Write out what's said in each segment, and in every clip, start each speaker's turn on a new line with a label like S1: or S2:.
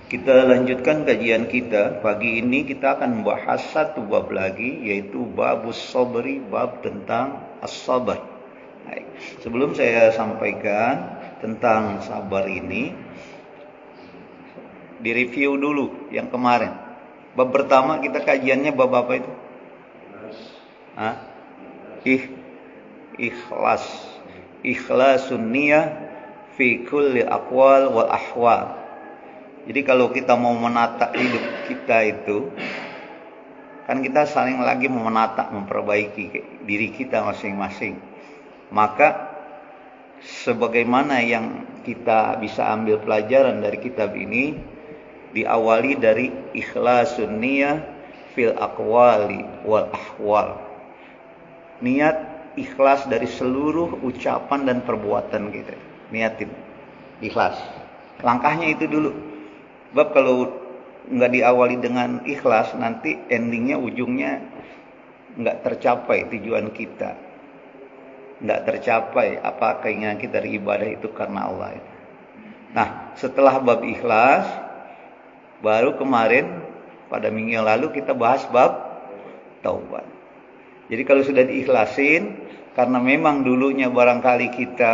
S1: Kita lanjutkan kajian kita. Pagi ini kita akan membahas satu bab lagi, yaitu babus sabri, bab tentang as-sabar. Baik. Sebelum saya sampaikan tentang sabar ini, direview dulu yang kemarin. Bab pertama kita kajiannya bab apa itu? Ikhlas. Ikhlasun niyah fi kulli aqwal wal ahwal. Jadi kalau kita mau menata hidup kita itu, kan kita saling lagi menata, memperbaiki diri kita masing-masing. Maka sebagaimana yang kita bisa ambil pelajaran dari kitab ini, diawali dari ikhlasun niyah fil aqwali wal ahwal. Niat ikhlas dari seluruh ucapan dan perbuatan kita. Niatin ikhlas. Langkahnya itu dulu. Sebab kalau nggak diawali dengan ikhlas, nanti endingnya, ujungnya nggak tercapai tujuan kita. Nggak tercapai apa keinginan kita dari ibadah itu karena Allah. Nah, setelah bab ikhlas, baru kemarin pada minggu yang lalu kita bahas bab taubat. Jadi kalau sudah diikhlasin, karena memang dulunya barangkali kita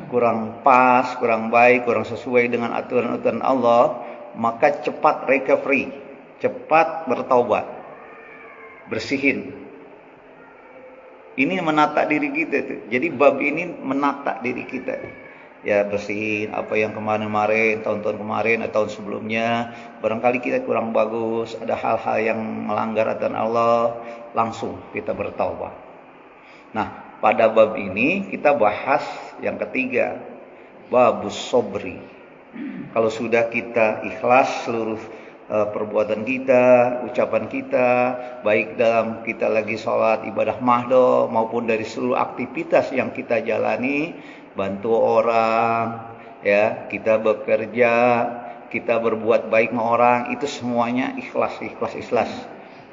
S1: kurang pas, kurang baik, kurang sesuai dengan aturan-aturan Allah, maka cepat recovery, cepat bertaubat, bersihin. Ini menata diri kita tuh. Jadi bab ini menata diri kita. Ya, bersihin apa yang kemarin-kemarin, tahun-tahun kemarin atau tahun sebelumnya. Barangkali kita kurang bagus, ada hal-hal yang melanggar aturan Allah, langsung kita bertaubat. Nah, pada bab ini kita bahas yang ketiga, babus sobri. Kalau sudah kita ikhlas seluruh perbuatan kita, ucapan kita, baik dalam kita lagi sholat, ibadah mahdoh, maupun dari seluruh aktivitas yang kita jalani, bantu orang, ya, kita bekerja, kita berbuat baik sama orang, itu semuanya ikhlas.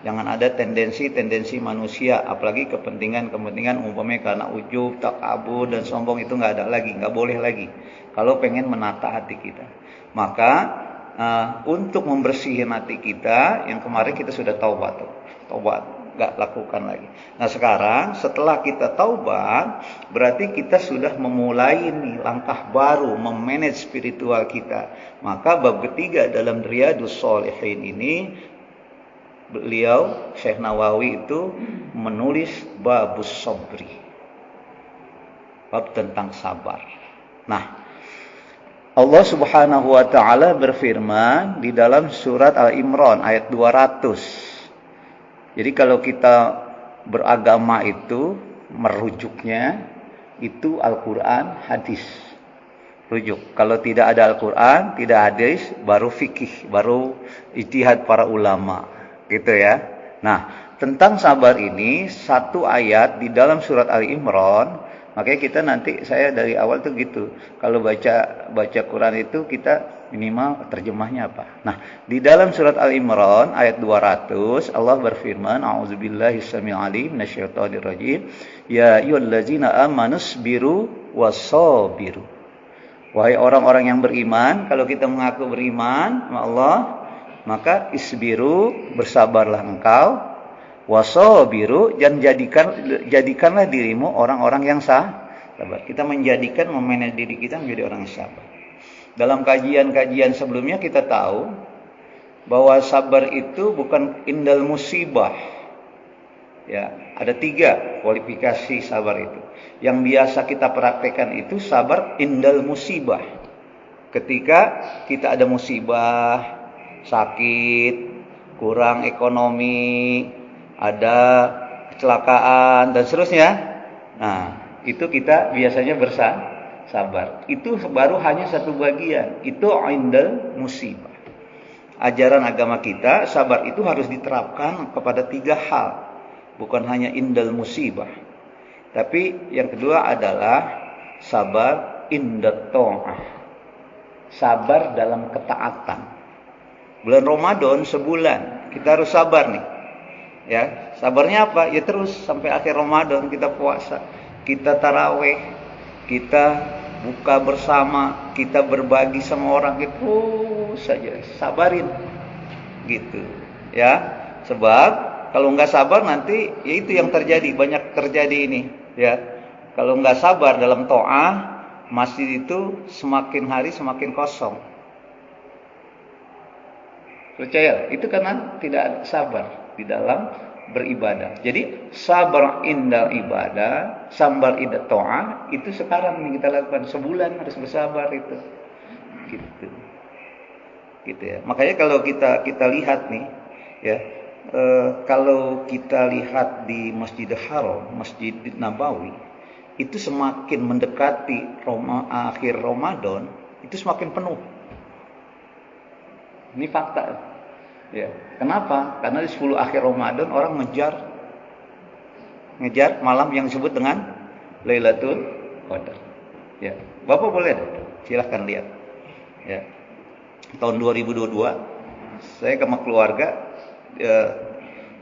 S1: Jangan ada tendensi manusia, apalagi kepentingan umpamanya karena ujub, takabur dan sombong, itu nggak ada lagi, nggak boleh lagi. Kalau pengen menata hati kita, maka untuk membersihkan hati kita, yang kemarin kita sudah taubat, nggak lakukan lagi. Nah sekarang setelah kita taubat, berarti kita sudah memulai nih langkah baru memanage spiritual kita. Maka bab ketiga dalam Riyadhus Shalihin ini, beliau Syekh Nawawi itu menulis babus sabri, bab tentang sabar. Nah, Allah Subhanahu wa taala berfirman di dalam surat Al-Imran ayat 200. Jadi kalau kita beragama itu merujuknya itu Al-Qur'an, hadis. Rujuk. Kalau tidak ada Al-Qur'an, tidak hadis, baru fikih, baru ijtihad para ulama. Gitu ya. Nah, tentang sabar ini satu ayat di dalam surat Ali Imran. Makanya kita nanti, saya dari awal tuh gitu, kalau baca Quran itu kita minimal terjemahnya apa. Nah, di dalam surat Al-Imran ayat 200 Allah berfirman, a'udzubillahi samil alim minasyaitonir rajim, ya ayyuhallazina amanusbiru wasabiru. Wahai orang-orang yang beriman, kalau kita mengaku beriman sama Allah, maka isbiru, bersabarlah engkau, wasabiru, dan jadikanlah dirimu orang-orang yang sabar. Kita menjadikan, memanage diri kita menjadi orang yang sabar. Dalam kajian-kajian sebelumnya kita tahu bahwa sabar itu bukan indal musibah. Ya, ada 3 kualifikasi sabar itu. Yang biasa kita praktekkan itu sabar indal musibah. Ketika kita ada musibah, sakit, kurang ekonomi, ada kecelakaan dan seterusnya. Nah, itu kita biasanya bersabar. Itu baru hanya satu bagian. Itu indal musibah. Ajaran agama kita, sabar itu harus diterapkan kepada 3 hal. Bukan hanya indal musibah. Tapi yang kedua adalah sabar indat ta'ah. Sabar dalam ketaatan. Bulan Ramadan sebulan, kita harus sabar nih. Ya, sabarnya apa? Ya terus sampai akhir Ramadan kita puasa, kita taraweh, kita buka bersama, kita berbagi sama orang itu terus saja, sabarin gitu ya. Sebab kalau nggak sabar nanti ya itu yang terjadi, banyak terjadi ini ya. Kalau nggak sabar dalam to'ah, masjid itu semakin hari semakin kosong. Percaya, itu karena tidak ada sabar di dalam beribadah. Jadi sabar indal ibadah, sabar indah to'ah, itu sekarang yang kita lakukan. Sebulan harus bersabar itu. Gitu ya. Makanya kalau kita lihat nih ya, kalau kita lihat di Masjidil Haram, Masjid Nabawi, itu semakin mendekati akhir Ramadan, itu semakin penuh. Ini fakta. Ya. Kenapa? Karena di 10 akhir Ramadan orang ngejar malam yang disebut dengan Lailatul Qadar. Ya. Bapak boleh silahkan lihat. Ya. Tahun 2022 saya sama keluarga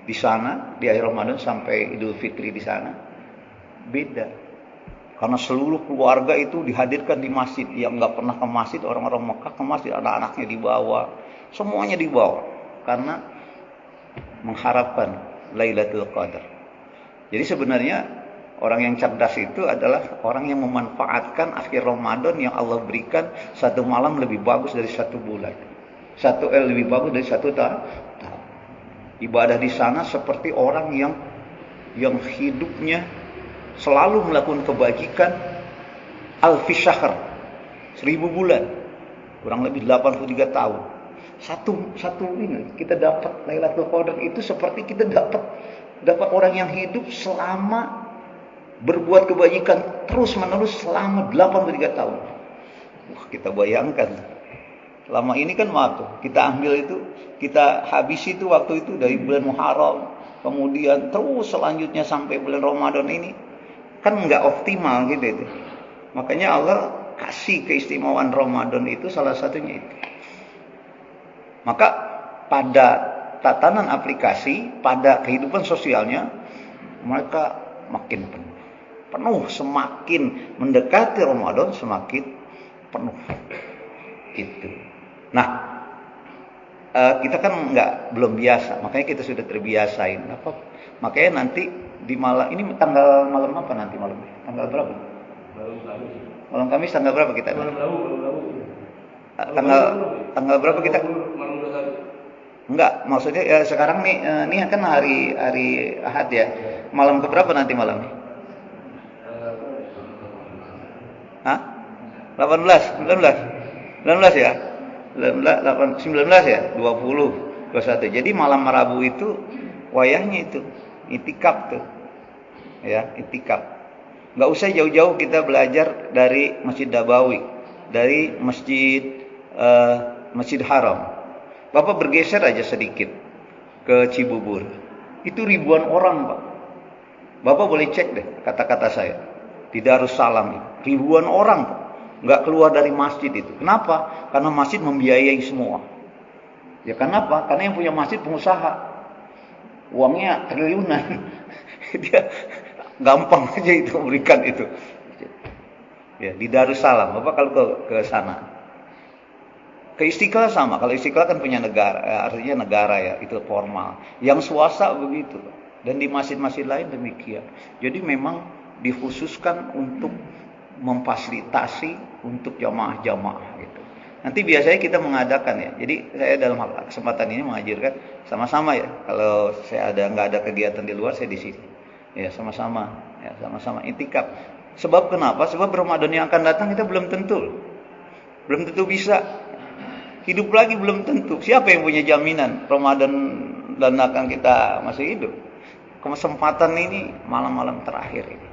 S1: di sana di akhir Ramadan sampai Idul Fitri di sana. Beda. Karena seluruh keluarga itu dihadirkan di masjid. Yang nggak pernah ke masjid, orang-orang Mekah ke masjid, anak-anaknya dibawa, semuanya dibawa karena mengharapkan Lailatul Qadar. Jadi sebenarnya orang yang cerdas itu adalah orang yang memanfaatkan akhir Ramadan yang Allah berikan satu malam lebih bagus dari satu bulan. Lebih bagus dari satu tahun. Ibadah di sana seperti orang yang hidupnya selalu melakukan kebajikan alfi syahr, 1000 bulan, kurang lebih 83 tahun. Satu ini kita dapat Lailatul Qadar itu seperti kita dapat orang yang hidup selama berbuat kebajikan terus menerus selama 83 tahun. Wah, kita bayangkan. Selama ini kan waktu kita ambil itu, kita habisi itu waktu itu dari bulan Muharram, kemudian terus selanjutnya sampai bulan Ramadan ini kan nggak optimal gitu itu. Makanya Allah kasih keistimewaan Ramadan itu salah satunya itu. Maka pada tatanan aplikasi, pada kehidupan sosialnya, mereka makin penuh, semakin mendekati Ramadan semakin penuh gitu. Nah, kita kan belum biasa, makanya kita sudah terbiasain. Makanya nanti di malam ini malam apa nanti malamnya? Tanggal berapa? Malam Kamis tanggal berapa kita? Tanggal berapa kita? Enggak, maksudnya ya sekarang nih ini kan hari Ahad ya. Malam keberapa nanti malamnya? Hah? 18, 19 ya? 19 ya? 20, 21. Jadi malam Rabu itu wayahnya itu itikaf tuh. Ya, itikaf. Enggak usah jauh-jauh kita belajar dari Masjid Nabawi, dari Masjid Haram. Bapak bergeser aja sedikit ke Cibubur. Itu ribuan orang, Pak. Bapak boleh cek deh kata-kata saya. Di Darussalam ribuan orang, Pak. Nggak keluar dari masjid itu. Kenapa? Karena masjid membiayai semua. Ya kenapa? Karena yang punya masjid pengusaha. Uangnya triliunan. Dia gampang aja itu berikan itu. Ya, di Darussalam. Bapak kalau ke sana. Ke Istiqlal sama. Kalau Istiqlal kan punya negara, artinya negara ya, itu formal. Yang swasta begitu. Dan di masjid-masjid lain demikian. Jadi memang dikhususkan untuk memfasilitasi untuk jamaah-jamaah gitu. Nanti biasanya kita mengadakan ya. Jadi saya dalam kesempatan ini mengajarkan sama-sama ya. Kalau saya nggak ada kegiatan di luar, saya di sini. Ya sama-sama itikaf. Sebab kenapa? Sebab Ramadan yang akan datang kita belum tentu bisa. Hidup lagi belum tentu. Siapa yang punya jaminan Ramadan dan akan kita masih hidup? Kesempatan ini malam-malam terakhir ini.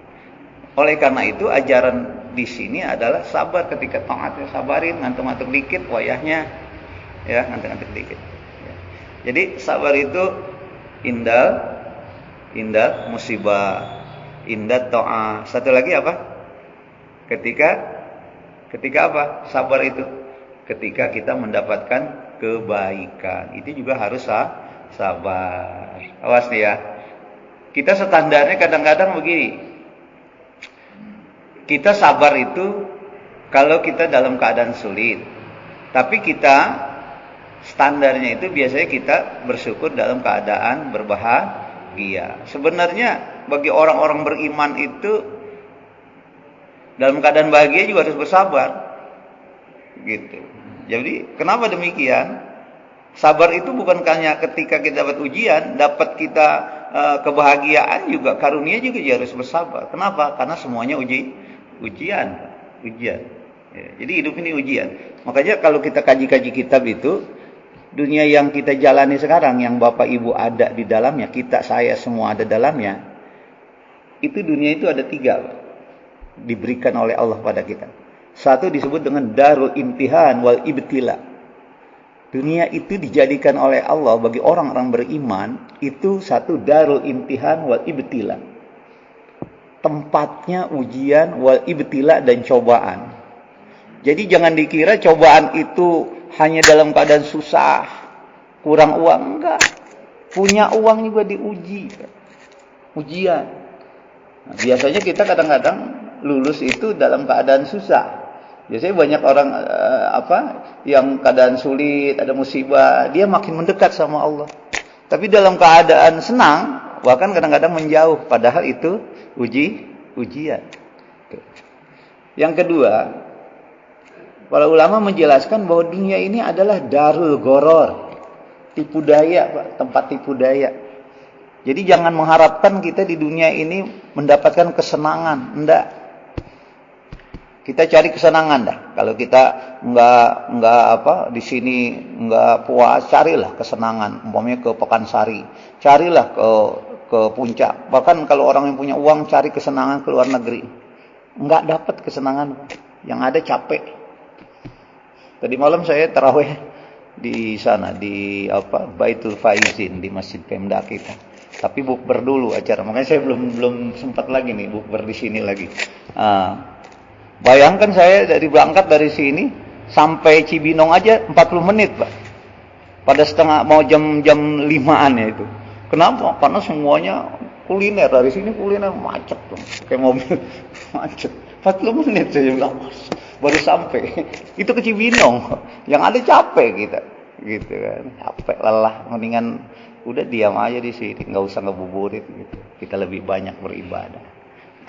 S1: Oleh karena itu ajaran di sini adalah sabar ketika taatnya, sabarin, ngantuk-ngantuk dikit wayahnya, ya ngantuk-ngantuk dikit. Ya. Jadi sabar itu indah musibah, indah to'ah. Satu lagi apa? Ketika apa? Sabar itu ketika kita mendapatkan kebaikan. Itu juga harus sabar. Awas nih ya. Kita standarnya kadang-kadang begini. Kita sabar itu kalau kita dalam keadaan sulit. Tapi kita standarnya itu biasanya kita bersyukur dalam keadaan berbahagia. Sebenarnya bagi orang-orang beriman itu dalam keadaan bahagia juga harus bersabar. Gitu. Jadi kenapa demikian? Sabar itu bukan hanya ketika kita dapat ujian, dapat kita kebahagiaan juga, karunia juga harus bersabar. Kenapa? Karena semuanya ujian. Ya, jadi hidup ini ujian. Makanya kalau kita kaji-kaji kitab itu, dunia yang kita jalani sekarang, yang Bapak Ibu ada di dalamnya, kita, saya semua ada dalamnya, itu dunia itu ada 3 diberikan oleh Allah pada kita. Satu disebut dengan darul imtihan wal ibtila. Dunia itu dijadikan oleh Allah bagi orang-orang beriman, itu satu darul imtihan wal ibtila. Tempatnya ujian wal ibtila dan cobaan. Jadi jangan dikira cobaan itu hanya dalam keadaan susah, kurang uang, enggak. Punya uang juga diuji. Ujian. Nah, biasanya kita kadang-kadang lulus itu dalam keadaan susah. Biasanya banyak orang yang keadaan sulit, ada musibah, dia makin mendekat sama Allah. Tapi dalam keadaan senang, bahkan kadang-kadang menjauh, padahal itu ujian. Yang kedua, para ulama menjelaskan bahwa dunia ini adalah darul goror, tipu daya, Pak, tempat tipu daya. Jadi jangan mengharapkan kita di dunia ini mendapatkan kesenangan, enggak. Kita cari kesenangan dah. Kalau kita enggak di sini enggak puas, carilah kesenangan. Umpamanya ke Pekansari, carilah ke puncak. Bahkan kalau orang yang punya uang cari kesenangan ke luar negeri, enggak dapat kesenangan. Yang ada capek. Tadi malam saya tarawih di sana di Baitul Faizin di Masjid Pemda kita. Tapi bukber dulu acara. Makanya saya belum sempat lagi nih bukber di sini lagi. Bayangkan saya berangkat dari sini sampai Cibinong aja 40 menit, Pak. Pada mau jam 5-an ya itu. Kenapa? Karena semuanya kuliner. Dari sini kuliner macet tuh. Kayak mobil macet. 40 menit saya bilang, baru sampai. Itu ke Cibinong. Yang ada capek kita. Gitu kan. Capek, lelah. Mendingan udah diam aja di sini. Nggak usah ngebuburit gitu. Kita lebih banyak beribadah.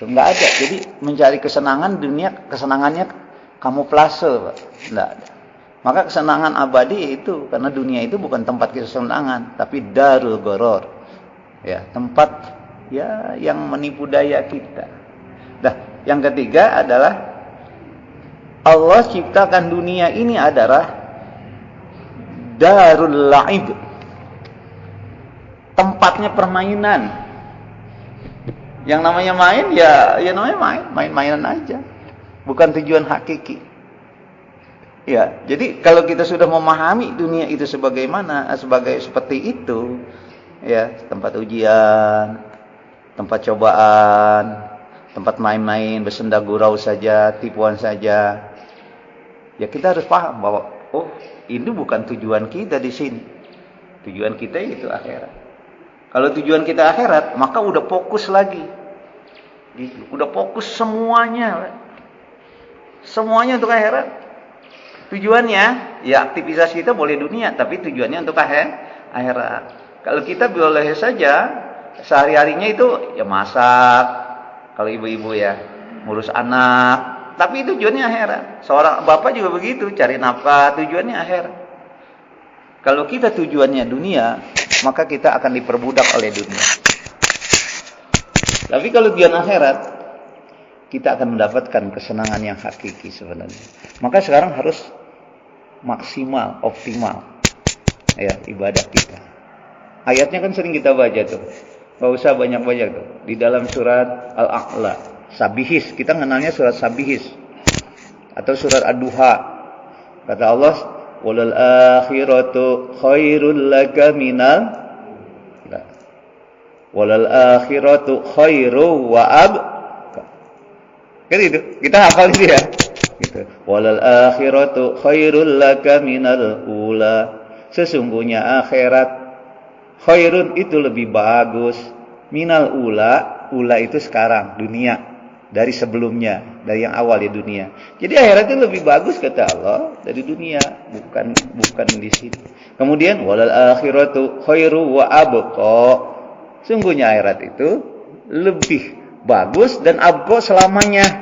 S1: Enggak ada. Jadi mencari kesenangan dunia, kesenangannya kamuflase, Pak. Enggak ada. Maka kesenangan abadi itu karena dunia itu bukan tempat kesenangan, tapi darul goror. Ya, tempat ya yang menipu daya kita. Nah, yang ketiga adalah Allah ciptakan dunia ini adalah darul la'ib. Tempatnya permainan. Yang namanya main ya namanya main-mainan aja. Bukan tujuan hakiki. Ya, jadi kalau kita sudah memahami dunia itu seperti itu, ya, tempat ujian, tempat cobaan, tempat main-main, bersenda gurau saja, tipuan saja. Ya kita harus paham bahwa ini bukan tujuan kita di sini. Tujuan kita itu akhirat. Kalau tujuan kita akhirat, maka udah fokus lagi. Gitu. Udah fokus semuanya. Semuanya untuk akhirat. Tujuannya, ya aktivitas kita boleh dunia, tapi tujuannya untuk akhirat. Kalau kita boleh saja, sehari-harinya itu ya masak. Kalau ibu-ibu ya, ngurus anak. Tapi tujuannya akhirat. Seorang bapak juga begitu, cari nafkah, tujuannya akhirat. Kalau kita tujuannya dunia, maka kita akan diperbudak oleh dunia. Tapi kalau tujuan akhirat, kita akan mendapatkan kesenangan yang hakiki sebenarnya. Maka sekarang harus maksimal, optimal ya ibadah kita. Ayatnya kan sering kita baca tuh. Enggak usah banyak-banyak tuh. Di dalam surat Al-A'la, Sabihis, kita kenalnya surat Sabihis atau surat Ad-Duha. Kata Allah, walal akhiratu khairul laka minal walal akhiratu khairu wa ab. Kan itu, kita hafal itu ya. Gitu. Walal akhiratu khairul laka minal ula. Sesungguhnya akhirat khairun itu lebih bagus minal ula. Ula itu sekarang dunia. dari sebelumnya, dari yang awal ya dunia. Jadi akhirat itu lebih bagus kata Allah dari dunia, bukan di sini. Kemudian walal akhiratu khairu wa abqa. Sungguhnya akhirat itu lebih bagus dan abqa selamanya.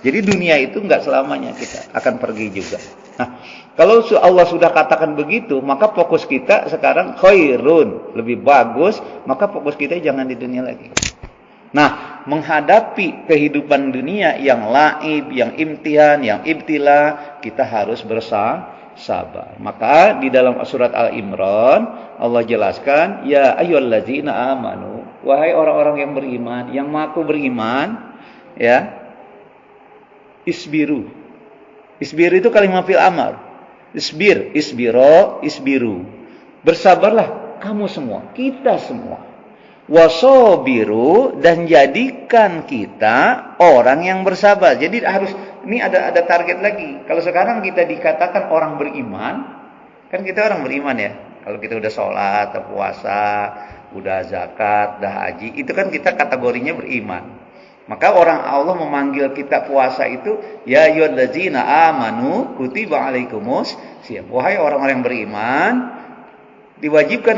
S1: Jadi dunia itu enggak selamanya, kita akan pergi juga. Nah, kalau Allah sudah katakan begitu, maka fokus kita sekarang khairun, lebih bagus, maka fokus kita jangan di dunia lagi. Nah, menghadapi kehidupan dunia yang laib, yang imtihan, yang ibtila, kita harus bersabar. Maka di dalam surat Al-Imran Allah jelaskan, ya ayyuhallazina amanu, wahai orang-orang yang beriman, yang mengaku beriman, ya, isbiru. Isbiru itu kalimat fi'il amar. Isbiru. Bersabarlah kamu semua, kita semua. Wasobiru, dan jadikan kita orang yang bersabar. Jadi harus, ini ada target lagi. Kalau sekarang kita dikatakan orang beriman, kan kita orang beriman ya. Kalau kita udah sholat, udah puasa, udah zakat, udah haji, itu kan kita kategorinya beriman. Maka orang Allah memanggil kita puasa itu, ya ayyuhallazina amanu kutiba alaikumus siyam. Wahai orang-orang yang beriman, diwajibkan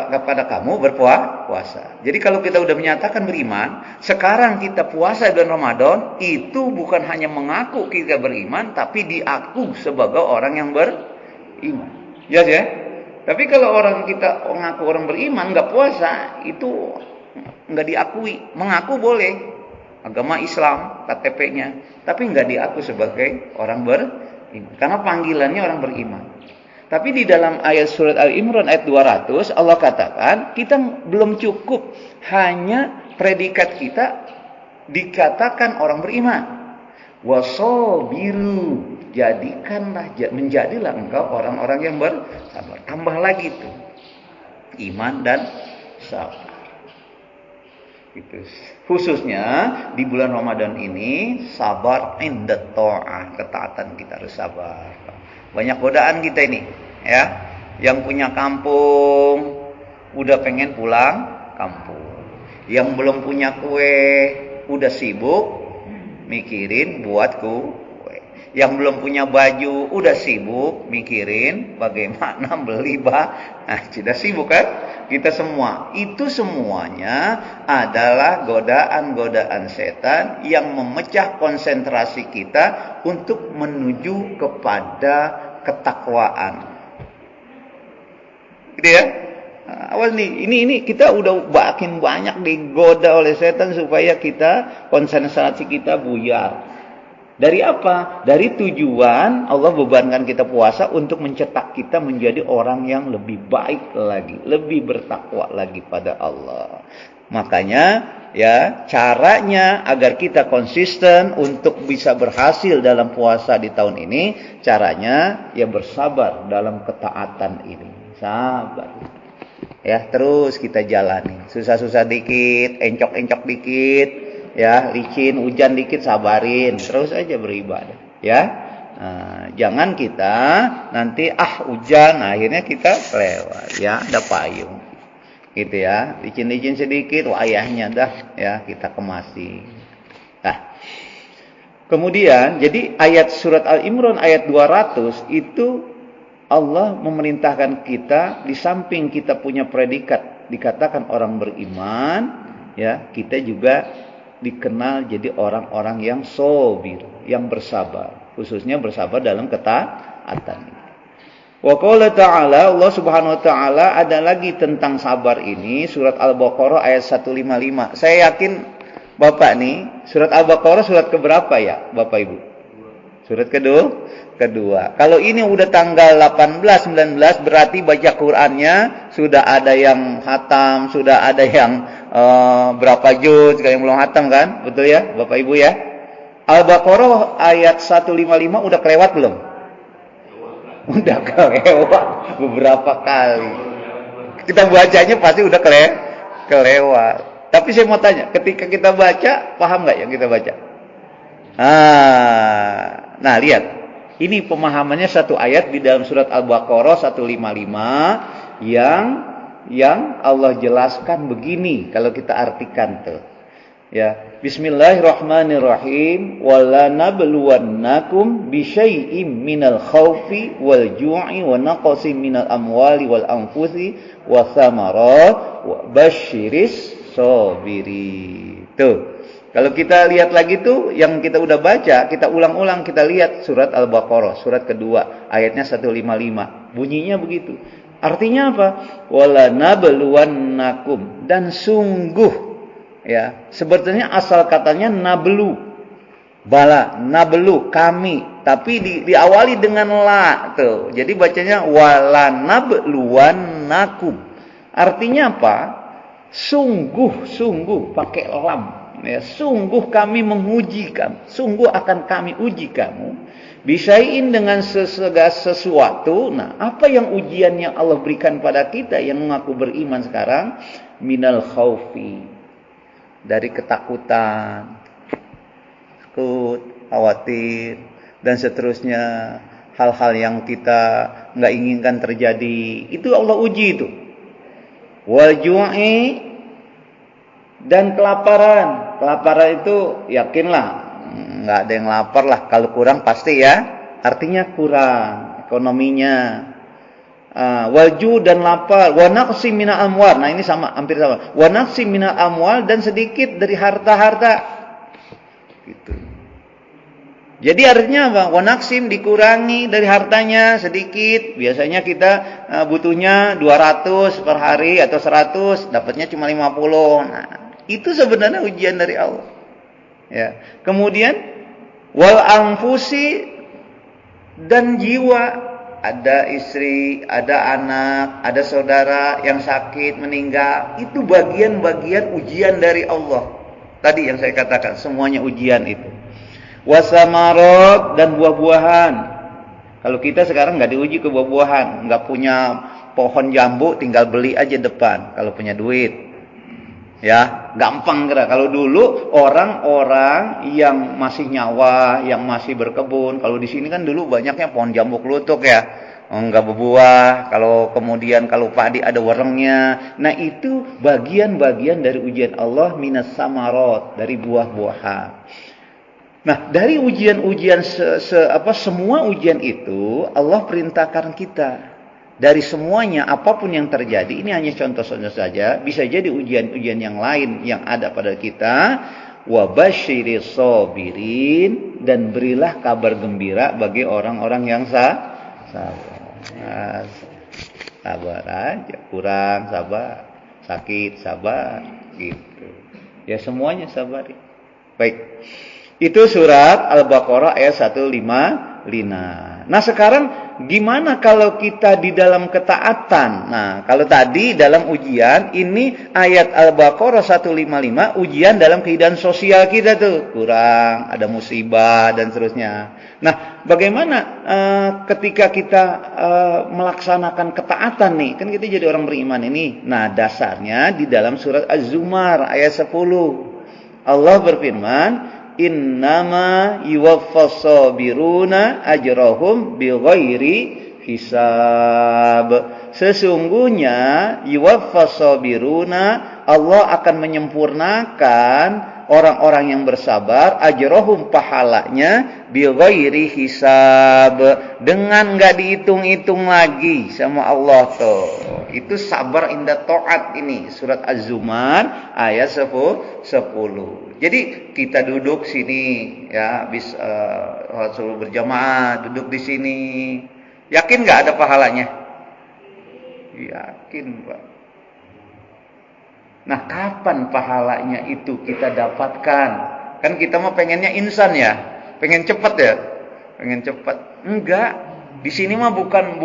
S1: kepada kamu berpuasa. Jadi kalau kita udah menyatakan beriman, sekarang kita puasa bulan Ramadan, itu bukan hanya mengaku kita beriman, tapi diaku sebagai orang yang beriman. Jelas ya? Tapi kalau kita mengaku orang beriman, nggak puasa, itu nggak diakui. Mengaku boleh, agama Islam, KTP-nya, tapi nggak diaku sebagai orang beriman. Karena panggilannya orang beriman. Tapi di dalam ayat surat Al-Imran ayat 200 Allah katakan kita belum cukup hanya predikat kita dikatakan orang beriman. Wasobiru, menjadilah engkau orang-orang yang bersabar. Tambah lagi itu iman dan sabar. Itu khususnya di bulan Ramadan ini, sabar inda ta'ah, ketaatan kita harus sabar. Banyak godaan kita ini, ya. Yang punya kampung udah pengen pulang kampung. Yang belum punya kue udah sibuk mikirin buat kue. Yang belum punya baju udah sibuk mikirin bagaimana beli Nah, sudah sibuk kan? Kita semua. Itu semuanya adalah godaan-godaan setan yang memecah konsentrasi kita untuk menuju kepada ketakwaan. Gitu ya? Awas nih, ini kita udah makin banyak digoda oleh setan supaya kita konsentrasi kita buyar. Dari apa? Dari tujuan Allah bebankan kita puasa untuk mencetak kita menjadi orang yang lebih baik lagi, lebih bertakwa lagi pada Allah. Makanya ya, caranya agar kita konsisten untuk bisa berhasil dalam puasa di tahun ini, caranya ya bersabar dalam ketaatan ini. Sabar. Ya, terus kita jalani. Susah-susah dikit, encok-encok dikit, ya, licin, hujan dikit, sabarin, terus aja beribadah, ya. Jangan kita nanti hujan, akhirnya kita lewat, ya, ada payung, gitu ya, licin-licin sedikit, wayahnya dah, ya, kita kemasi. Nah, kemudian, jadi ayat surat Al-Imran ayat 200 itu Allah memerintahkan kita, di samping kita punya predikat dikatakan orang beriman, ya, kita juga dikenal jadi orang-orang yang sobir, yang bersabar, khususnya bersabar dalam ketaatan. Wa qala ta'ala, Allah Subhanahu wa taala ada lagi tentang sabar ini, surat Al-Baqarah ayat 155. Saya yakin Bapak nih, surat Al-Baqarah surat keberapa ya, Bapak Ibu? Surat kedua. Kalau ini udah tanggal 18, 19, berarti baca Qur'annya sudah ada yang khatam, sudah ada yang berapa juz, yang belum khatam kan? Betul ya, Bapak Ibu ya? Al-Baqarah ayat 155 udah kelewat belum? Udah kelewat beberapa kali. Kita bacanya pasti udah kelewat. Tapi saya mau tanya, ketika kita baca, paham nggak yang kita baca? Nah, lihat. Ini pemahamannya satu ayat di dalam surat Al-Baqarah 155 yang Allah jelaskan begini kalau kita artikan tuh. Ya, Bismillahirrahmanirrahim. Wala nabluwannakum bisyai'im minal khawfi wal ju'i wa naqsin minal amwali wal anfusi wa thamarat wa basyiris sabirin. Tuh. Kalau kita lihat lagi tuh yang kita udah baca, kita ulang-ulang, kita lihat surat Al-Baqarah, surat kedua, ayatnya 155. Bunyinya begitu. Artinya apa? Wala nabluwannakum, dan sungguh, ya, sebetulnya asal katanya nablu, bala, nablu, kami, tapi diawali dengan la tuh. Jadi bacanya wala nabluwannakum. Artinya apa? Sungguh pakai lam. Ya, sungguh kami menguji kamu, sungguh akan kami uji kamu, bisain dengan segala sesuatu. Nah, apa yang ujian yang Allah berikan pada kita yang mengaku beriman sekarang? Minal khaufi, dari ketakutan, takut, khawatir, dan seterusnya, hal-hal yang kita nggak inginkan terjadi, itu Allah uji itu. Wal ju'i, dan kelaparan. Kelaparan itu yakinlah nggak ada yang lapar lah. Kalau kurang pasti ya, artinya kurang ekonominya. Walju, dan lapar. Wa naqsi minal amwal. Nah ini sama, hampir sama. Wa naqsi minal amwal, dan sedikit dari harta-harta. Gitu. Jadi artinya apa? Wa naqsim, dikurangi dari hartanya sedikit. Biasanya kita butuhnya 200 per hari atau 100, dapatnya cuma 50. Nah, itu sebenarnya ujian dari Allah. Ya. Kemudian wal anfusi, dan jiwa. Ada istri, ada anak, ada saudara yang sakit, meninggal. Itu bagian-bagian ujian dari Allah. Tadi yang saya katakan, semuanya ujian itu. Wasamarat, dan buah-buahan. Kalau kita sekarang nggak diuji ke buah-buahan, nggak punya pohon jambu, tinggal beli aja depan. Kalau punya duit, ya gampang kira. Kalau dulu orang-orang yang masih nyawa, yang masih berkebun, kalau di sini kan dulu banyaknya pohon jambu kelutuk ya, nggak berbuah. Kalau kemudian kalau padi ada warengnya. Nah itu bagian-bagian dari ujian Allah, minas samarat, dari buah-buahan. Nah, dari ujian-ujian semua ujian itu Allah perintahkan kita. Dari semuanya, apapun yang terjadi, ini hanya contoh-contoh saja, bisa jadi ujian-ujian yang lain yang ada pada kita. Wa basyiris sabirin, dan berilah kabar gembira bagi orang-orang yang sabar. Nah, sabar aja, kurang sabar, sakit sabar, gitu. Ya semuanya sabar. Baik. Itu surat Al-Baqarah ayat 155. Nah sekarang gimana kalau kita di dalam ketaatan? Nah kalau tadi dalam ujian, ini ayat Al-Baqarah 155 ujian dalam kehidupan sosial kita tuh. Kurang, ada musibah dan seterusnya. Nah bagaimana ketika kita melaksanakan ketaatan nih? Kan kita jadi orang beriman ini. Nah dasarnya di dalam surat Az-Zumar ayat 10. Allah berfirman, innama yuwaffas sabiruna ajrahum bighairi hisab. Sesungguhnya yuwaffas sabiruna, Allah akan menyempurnakan orang-orang yang bersabar, ajrahum, pahalanya, bighairi hisab, dengan enggak dihitung-hitung lagi sama Allah tuh. Itu sabar inda taat, ini surat Az-Zumar ayat 10. Jadi kita duduk sini ya, habis Rasul berjamaah duduk di sini. Yakin enggak ada pahalanya? Yakin, Pak. Nah, kapan pahalanya itu kita dapatkan? Kan kita mah pengennya instan ya, pengen cepat ya, pengen cepat. Enggak, di sini mah bukan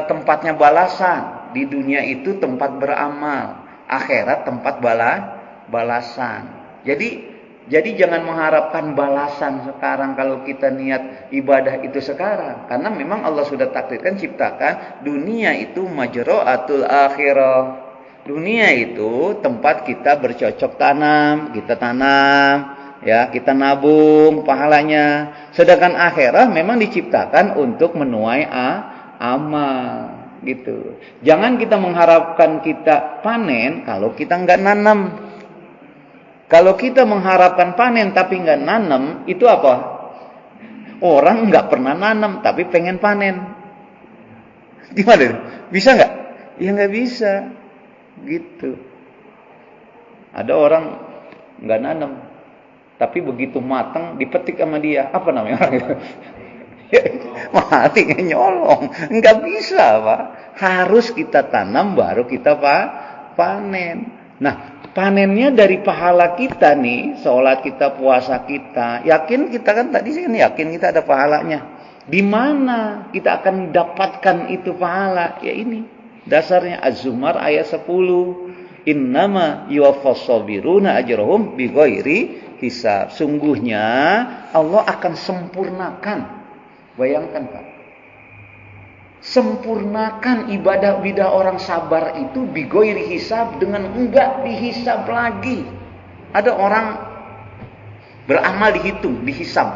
S1: tempatnya balasan. Di dunia itu tempat beramal, akhirat tempat balasan. Jadi jangan mengharapkan balasan sekarang kalau kita niat ibadah itu sekarang. Karena memang Allah sudah takdirkan, ciptakan dunia itu majra'atul akhirah. Dunia itu tempat kita bercocok tanam, kita tanam, ya, kita nabung pahalanya. Sedangkan akhirat memang diciptakan untuk menuai amal. Gitu. Jangan kita mengharapkan kita panen kalau kita nggak nanam. Kalau kita mengharapkan panen tapi nggak nanam, itu apa? Orang nggak pernah nanam tapi pengen panen. Gimana? Bisa nggak? Ya nggak bisa. Gitu. Ada orang nggak nanam, tapi begitu matang dipetik sama dia. Apa namanya orang itu? Mati nyolong. Nggak bisa, Pak. Harus kita tanam baru kita panen. Nah, panennya dari pahala kita nih, sholat kita, puasa kita. Yakin kita kan tadi saya yakin kita ada pahalanya. Di mana kita akan dapatkan itu pahala? Ya ini dasarnya Az-Zumar ayat 10. Innama yuwaffas sabiruna ajrahum bighairi hisab. Sungguhnya Allah akan sempurnakan. Bayangkan, Pak. Sempurnakan ibadah orang sabar itu bighairi hisab, dengan enggak dihisab lagi. Ada orang beramal dihitung, dihisab.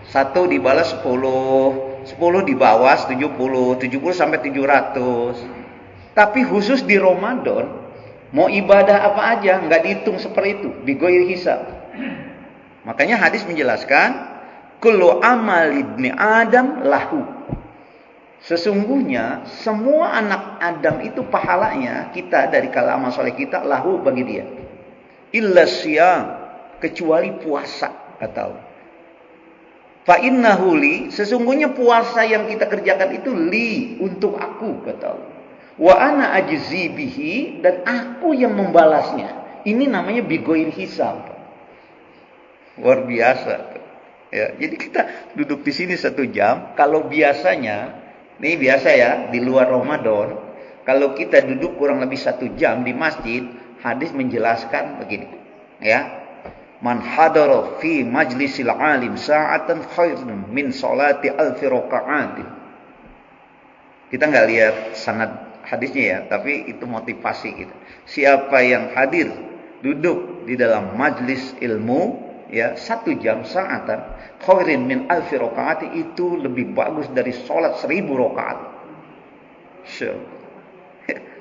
S1: 1 dibalas 10, 10 di bawah 70, 70 sampai 700. Tapi khusus di Ramadan, mau ibadah apa aja enggak dihitung seperti itu, bighairi hisab. Makanya hadis menjelaskan kullu amal ibni Adam lahu. Sesungguhnya semua anak Adam itu pahalanya kita dari kala amal soleh kita lahu bagi dia. Illa siyam, kecuali puasa atau fa innahu li, sesungguhnya puasa yang kita kerjakan itu li, untuk aku kata Allah. Wa ana ajzi bihi, dan aku yang membalasnya. Ini namanya bighairi hisab. Luar biasa. Ya, jadi kita duduk di sini 1 jam. Kalau biasanya, nih biasa ya, di luar Ramadan, kalau kita duduk kurang lebih 1 jam di masjid, hadis menjelaskan begini, ya. Man hadara fi majlisil alim sa'atan khairun min salati alfi raka'atin. Kita nggak lihat sanad hadisnya ya, tapi itu motivasi kita. Siapa yang hadir duduk di dalam majlis ilmu, ya, 1 jam sa'atan khairin min alfi rakaat, itu lebih bagus dari sholat 1000 rakaat.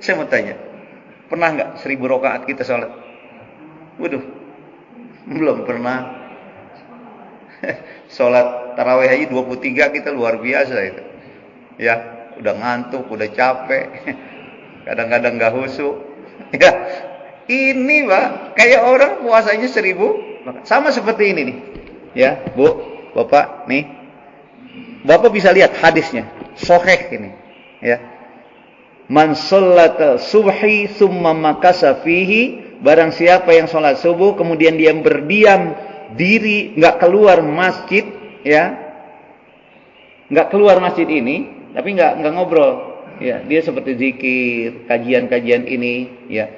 S1: Saya mau tanya, pernah nggak 1000 rakaat kita sholat? Waduh, belum pernah. Sholat tarawih aja 23 kita luar biasa itu. Ya, udah ngantuk, udah capek, kadang-kadang nggak khusyuk. Ya, ini Pak, kayak orang puasanya 1000. Sama seperti ini nih. Ya, Bu, Bapak, nih. Bapak bisa lihat hadisnya. Sahih ini. Ya. Man shallata subhi tsumma makasa fihi, barang siapa yang sholat subuh kemudian dia berdiam diri, enggak keluar masjid, ya. Enggak keluar masjid ini, tapi enggak ngobrol. Ya, dia seperti zikir, kajian-kajian ini, ya.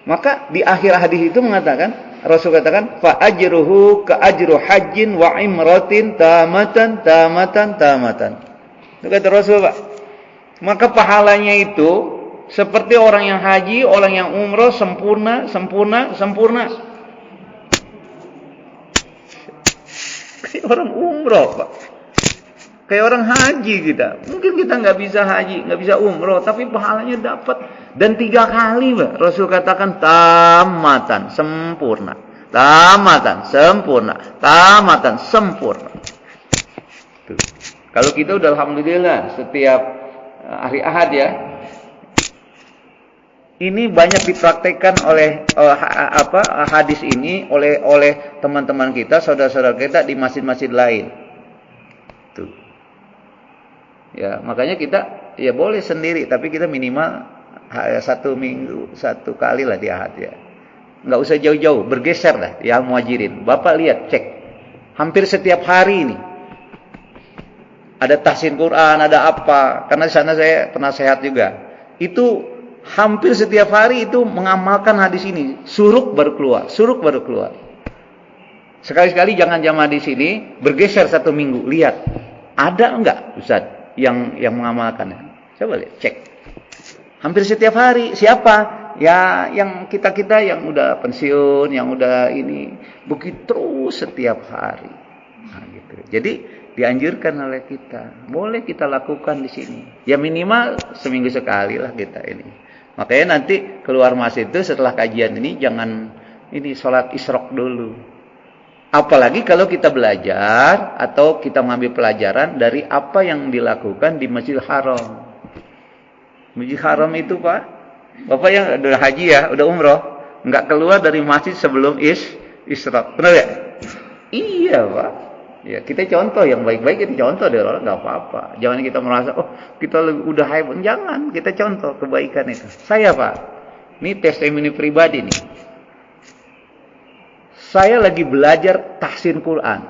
S1: Maka di akhir hadis itu mengatakan, Rasul katakan, fa ajruhu ka ajru hajjin wa imratin tamatan. Itu kata Rasul, Pak. Maka pahalanya itu seperti orang yang haji, orang yang umroh sempurna. Kayak orang umroh, Pak. Kayak orang haji kita. Mungkin kita nggak bisa haji, nggak bisa umroh, tapi pahalanya dapat. Dan 3 kali, Pak, Rasul katakan tamatan, sempurna. Tamatan, sempurna. Tamatan, sempurna. Tuh. Kalau kita udah alhamdulillah setiap hari Ahad ya. Ini banyak dipraktekkan oleh hadis ini oleh teman-teman kita, saudara-saudara kita di masjid-masjid lain. Tuh. Ya, makanya kita ya boleh sendiri, tapi kita minimal 1 minggu 1 kali lah di Ahad ya. Nggak usah jauh-jauh, bergeser lah ya muhajirin. Bapak lihat, cek. Hampir setiap hari ini ada tahsin Quran, ada apa. Karena di sana saya pernah sehat juga. Itu hampir setiap hari itu mengamalkan hadis ini. Suruk baru keluar. Sekali-sekali jangan jamaah di sini, bergeser 1 minggu. Lihat, ada enggak Ustaz yang mengamalkannya? Coba lihat, cek. Hampir setiap hari. Siapa? Ya yang kita-kita yang udah pensiun, yang udah ini. Begitu terus setiap hari. Nah, gitu. Jadi dianjurkan oleh kita. Boleh kita lakukan di sini. Ya minimal seminggu sekali lah kita ini. Makanya nanti keluar masjid itu setelah kajian ini jangan ini sholat isyraq dulu. Apalagi kalau kita belajar atau kita mengambil pelajaran dari apa yang dilakukan di Masjidil Haram. Masjidil Haram itu Pak, Bapak yang udah haji ya, udah umroh, nggak keluar dari masjid sebelum isyraq. Benar ya? Iya Pak. Ya, kita contoh yang baik-baik, kita contoh dari orang, nggak apa-apa. Jangan kita merasa, oh kita udah hebat. Jangan, kita contoh kebaikan itu. Saya Pak, ini testimoni pribadi nih. Saya lagi belajar tahsin Quran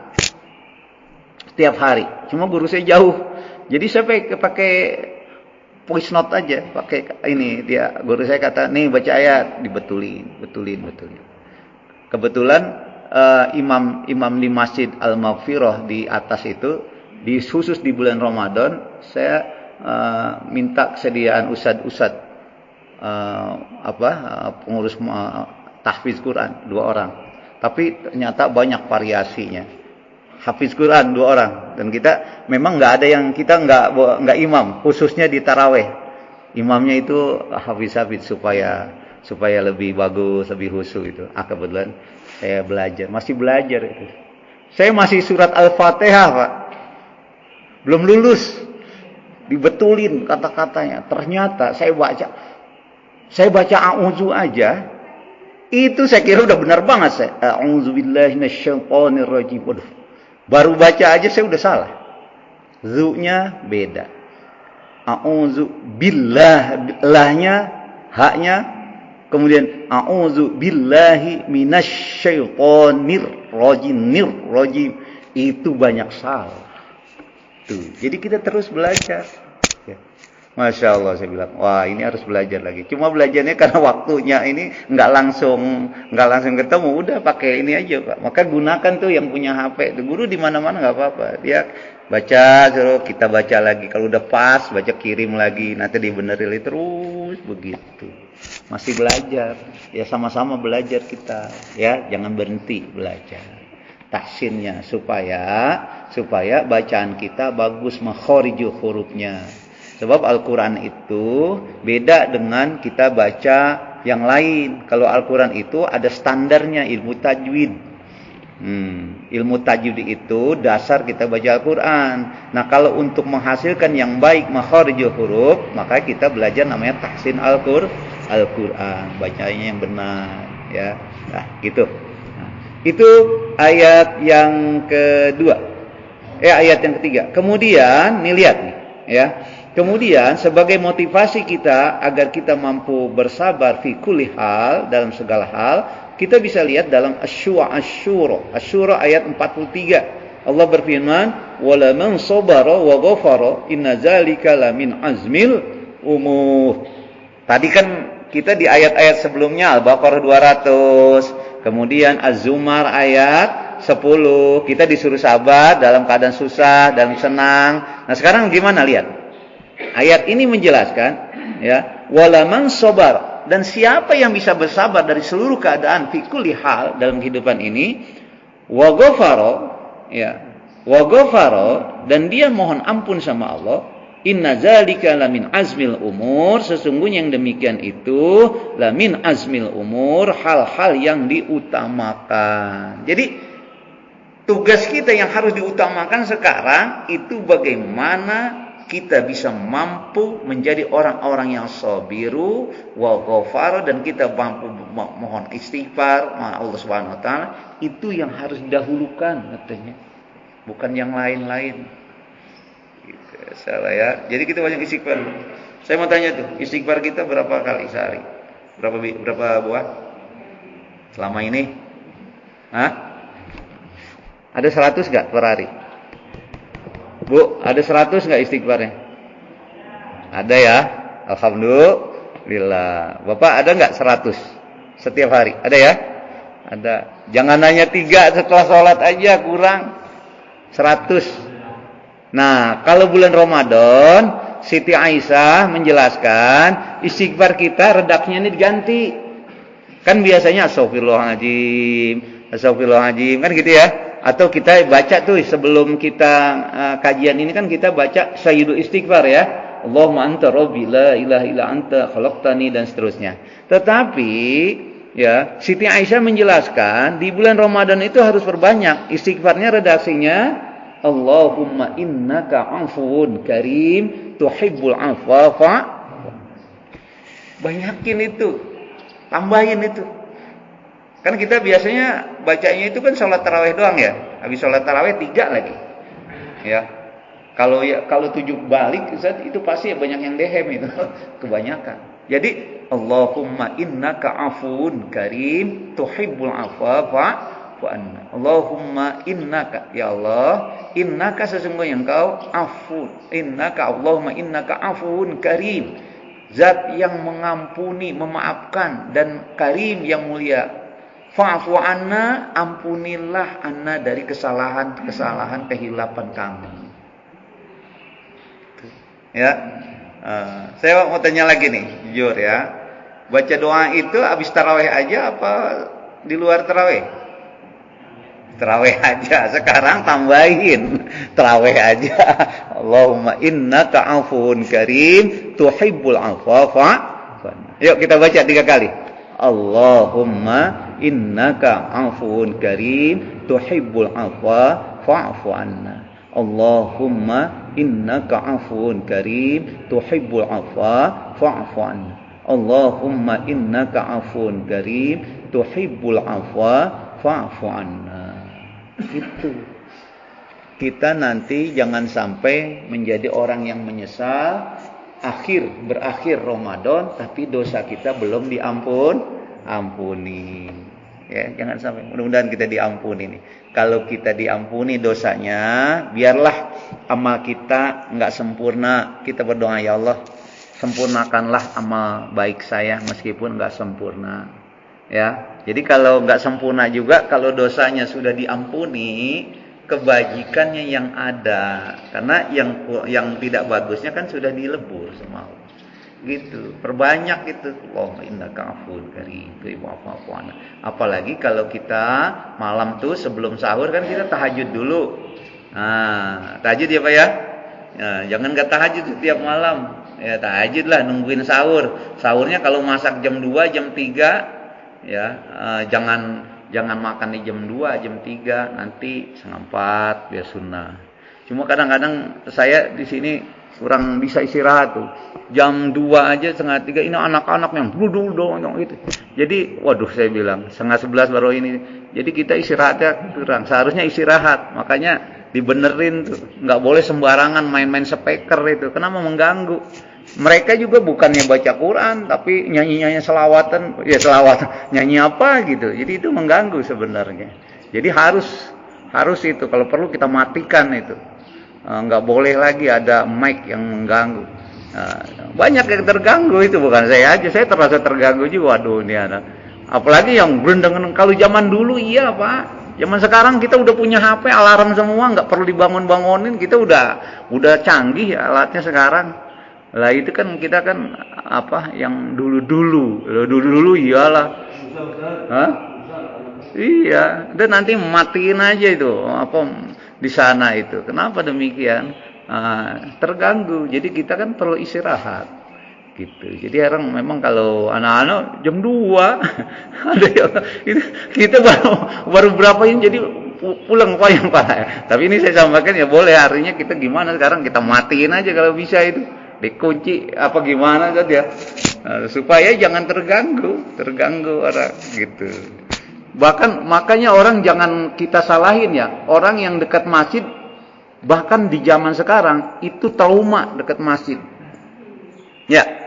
S1: setiap hari. Cuma guru saya jauh, jadi saya pakai voice note aja. Pakai ini dia guru saya kata, nih baca ayat, dibetulin. Kebetulan imam di Masjid Al-Maghfirah di atas itu, khusus di bulan Ramadan, saya minta kesediaan ustad pengurus tahfiz Quran 2 orang. Tapi ternyata banyak variasinya. Hafiz Quran 2 orang, dan kita memang nggak ada yang kita nggak imam, khususnya di taraweh. Imamnya itu hafiz supaya lebih bagus, lebih khusyuk itu. Kebetulan saya masih belajar itu. Saya masih surat Al-Fatihah, Pak. Belum lulus. Dibetulin kata-katanya. Ternyata saya baca a'udzu aja. Itu saya kira udah benar banget saya. A'udzubillahi minasyaitonirrajim. Waduh. Baru baca aja saya udah salah. Zu-nya beda. A'udzu billah, lahnya, haknya. Kemudian a'udzu billahi minasyaitonir rajim. Itu banyak salah. Tuh. Jadi kita terus belajar. Ya. Masya Allah, saya bilang, wah ini harus belajar lagi. Cuma belajarnya karena waktunya ini nggak langsung ketemu, udah pakai ini aja Pak. Maka gunakan tuh yang punya HP. Guru di mana-mana nggak apa-apa. Dia baca, suruh kita baca lagi. Kalau udah pas, baca kirim lagi. Nanti dibenerin terus begitu. Masih belajar, ya sama-sama belajar kita, ya jangan berhenti belajar. Tahsinnya supaya bacaan kita bagus, makhorijul hurufnya. Sebab Al-Quran itu beda dengan kita baca yang lain. Kalau Al-Quran itu ada standarnya, ilmu tajwid. Ilmu tajwid itu dasar kita baca Al-Quran. Nah kalau untuk menghasilkan yang baik makhorijul huruf, maka kita belajar namanya tahsin Al-Quran, bacanya yang benar, ya. Nah, gitu. Nah, itu ayat yang kedua. Ayat yang ketiga. Kemudian, nih lihat nih, ya. Kemudian sebagai motivasi kita agar kita mampu bersabar fi kulli hal, dalam segala hal, kita bisa lihat dalam Asy-Syura ayat 43. Allah berfirman, "Wala man sabara wa ghafara inna dzalika lamin azmil umur." Tadi kan kita di ayat-ayat sebelumnya Al-Baqarah 200, kemudian Az-Zumar ayat 10, kita disuruh sabar dalam keadaan susah dan senang. Nah, sekarang gimana lihat? Ayat ini menjelaskan, ya, wala man sabar, dan siapa yang bisa bersabar dari seluruh keadaan fi kulli hal dalam kehidupan ini, wa ghafara, ya, wa ghafara, dan dia mohon ampun sama Allah, inna zalika lamin azmil umur, sesungguhnya yang demikian itu lamin azmil umur, hal-hal yang diutamakan. Jadi tugas kita yang harus diutamakan sekarang itu bagaimana kita bisa mampu menjadi orang-orang yang sabiru wa ghafar, dan kita mampu mohon istighfar Allah Subhanahu wa taala. Itu yang harus didahulukan katanya, bukan yang lain-lain. Gitu, salah ya. Jadi kita banyak istighfar. Saya mau tanya tuh, istighfar kita berapa kali sehari? Berapa buah? Selama ini? Ada 100 enggak per hari? Bu, ada 100 enggak istighfarnya? Ada ya? Alhamdulillah. Bapak ada enggak 100 setiap hari? Ada ya? Ada. Jangan hanya 3 setelah sholat aja, kurang. 100. Nah, kalau bulan Ramadan, Siti Aisyah menjelaskan istighfar kita redaknya ini diganti. Kan biasanya astagfirullahaladzim kan gitu ya. Atau kita baca tuh sebelum kita kajian ini kan kita baca Sayyidul Istighfar ya. Allahumma anta rabbi la ilaha illa anta khalaqtani dan seterusnya. Tetapi ya, Siti Aisyah menjelaskan di bulan Ramadan itu harus perbanyak istighfarnya. Redaksinya Allahumma innaka afuwun karim tuhibbul afwa fa. Banyakin itu. Tambahin itu. Kan kita biasanya bacanya itu kan sholat tarawih doang ya. Habis sholat tarawih 3 lagi. Ya. Kalau 7 balik itu pasti banyak yang dehem itu. Kebanyakan. Jadi Allahumma innaka afuwun karim tuhibbul afwa fa'fu anna. Allahumma innaka, ya Allah, innaka sesungguhnya engkau afun. Allahumma innaka afuwun karim. Zat yang mengampuni, memaafkan, dan karim yang mulia. Fa'fu anna, ampunilah anna dari kesalahan kehilapan kami. Ya, saya mau tanya lagi nih, jujur ya. Baca doa itu habis tarawih aja apa di luar tarawih? Tarawih aja. Sekarang tambahin tarawih aja. Allahumma innaka afuwun karim tuhibbul afwa fa'fu. Yuk kita baca 3 kali. Allahumma innaka afuwun karim tuhibbul afwa fa'fu anna. Allahumma innaka afuwun karim tuhibbul afwa fa'fu anna. Allahumma innaka afuwun karim tuhibbul afwa fa'fu anna. Itu. Kita nanti jangan sampai menjadi orang yang menyesal berakhir Ramadan tapi dosa kita belum ampuni. Ya, jangan sampai. Mudah-mudahan kita diampuni nih. Kalau kita diampuni dosanya, biarlah amal kita enggak sempurna. Kita berdoa, ya Allah, sempurnakanlah amal baik saya meskipun enggak sempurna. Ya. Jadi kalau enggak sempurna juga, kalau dosanya sudah diampuni, kebajikannya yang ada. Karena yang tidak bagusnya kan sudah dilebur semua. Gitu. Perbanyak itu. Allahumma innaka afuwun karim tuhibbul afwa fa'fu anna. Apalagi kalau kita malam tuh sebelum sahur kan kita tahajud dulu. Nah, tahajud ya Pak ya? Nah, jangan enggak tahajud setiap malam. Ya tahajud lah, nungguin sahur. Sahurnya kalau masak jam 2, jam 3 ya, jangan makan di jam 2, jam 3, nanti setengah 4 biar sunnah. Cuma kadang-kadang saya di sini kurang bisa istirahat tuh. Jam 2 aja setengah 3 ini anak-anak yang duduk gitu. Jadi waduh saya bilang setengah 11 baru ini. Jadi kita istirahatnya kurang. Seharusnya istirahat. Makanya dibenerin tuh. Enggak boleh sembarangan main-main speaker itu. Kenapa mengganggu? Mereka juga bukannya baca Quran tapi nyanyi-nyanyi selawatan. Ya selawatan. Nyanyi apa gitu. Jadi itu mengganggu sebenarnya. Jadi harus itu kalau perlu kita matikan itu. Enggak boleh lagi ada mic yang mengganggu. Banyak yang terganggu itu, bukan saya aja, saya terasa terganggu juga. Waduh ini anak. Apalagi yang berendang. Kalau zaman dulu iya Pak. Zaman sekarang kita udah punya HP, alarm semua, nggak perlu dibangun-bangunin. Kita udah canggih alatnya sekarang. Lah itu kan kita kan apa yang dulu iyalah. Hah? Iya, dan nanti matiin aja itu apa di sana itu. Kenapa demikian? Terganggu. Jadi kita kan perlu istirahat gitu. Jadi orang memang kalau anak-anak jam 2 ada yang kita baru berapa ini jadi pulang Pak. Tapi ini saya sampaikan ya boleh, harinya kita gimana sekarang kita matiin aja kalau bisa itu. Dikunci apa gimana kan ya. Supaya jangan terganggu orang gitu. Bahkan makanya orang jangan kita salahin ya. Orang yang dekat masjid bahkan di zaman sekarang itu trauma dekat masjid. Ya.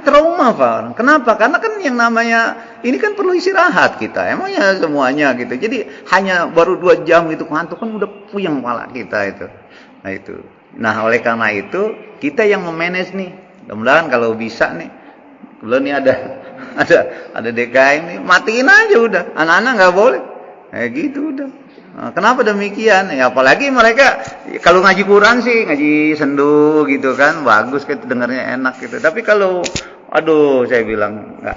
S1: Trauma Pak. Kenapa? Karena kan yang namanya ini kan perlu istirahat kita. Emangnya semuanya gitu. Jadi hanya baru 2 jam gitu ngantuk kan udah puyeng kepala kita itu. Nah itu. Nah, oleh karena itu kita yang memanage nih. Mudah-mudahan kalau bisa nih. Belum nih ada DKM nih, matiin aja udah. Anak-anak enggak boleh. Kayak gitu udah. Nah, kenapa demikian? Ya apalagi mereka kalau ngaji Quran sih, ngaji sendu gitu kan, bagus gitu dengarnya enak gitu. Tapi kalau aduh saya bilang enggak.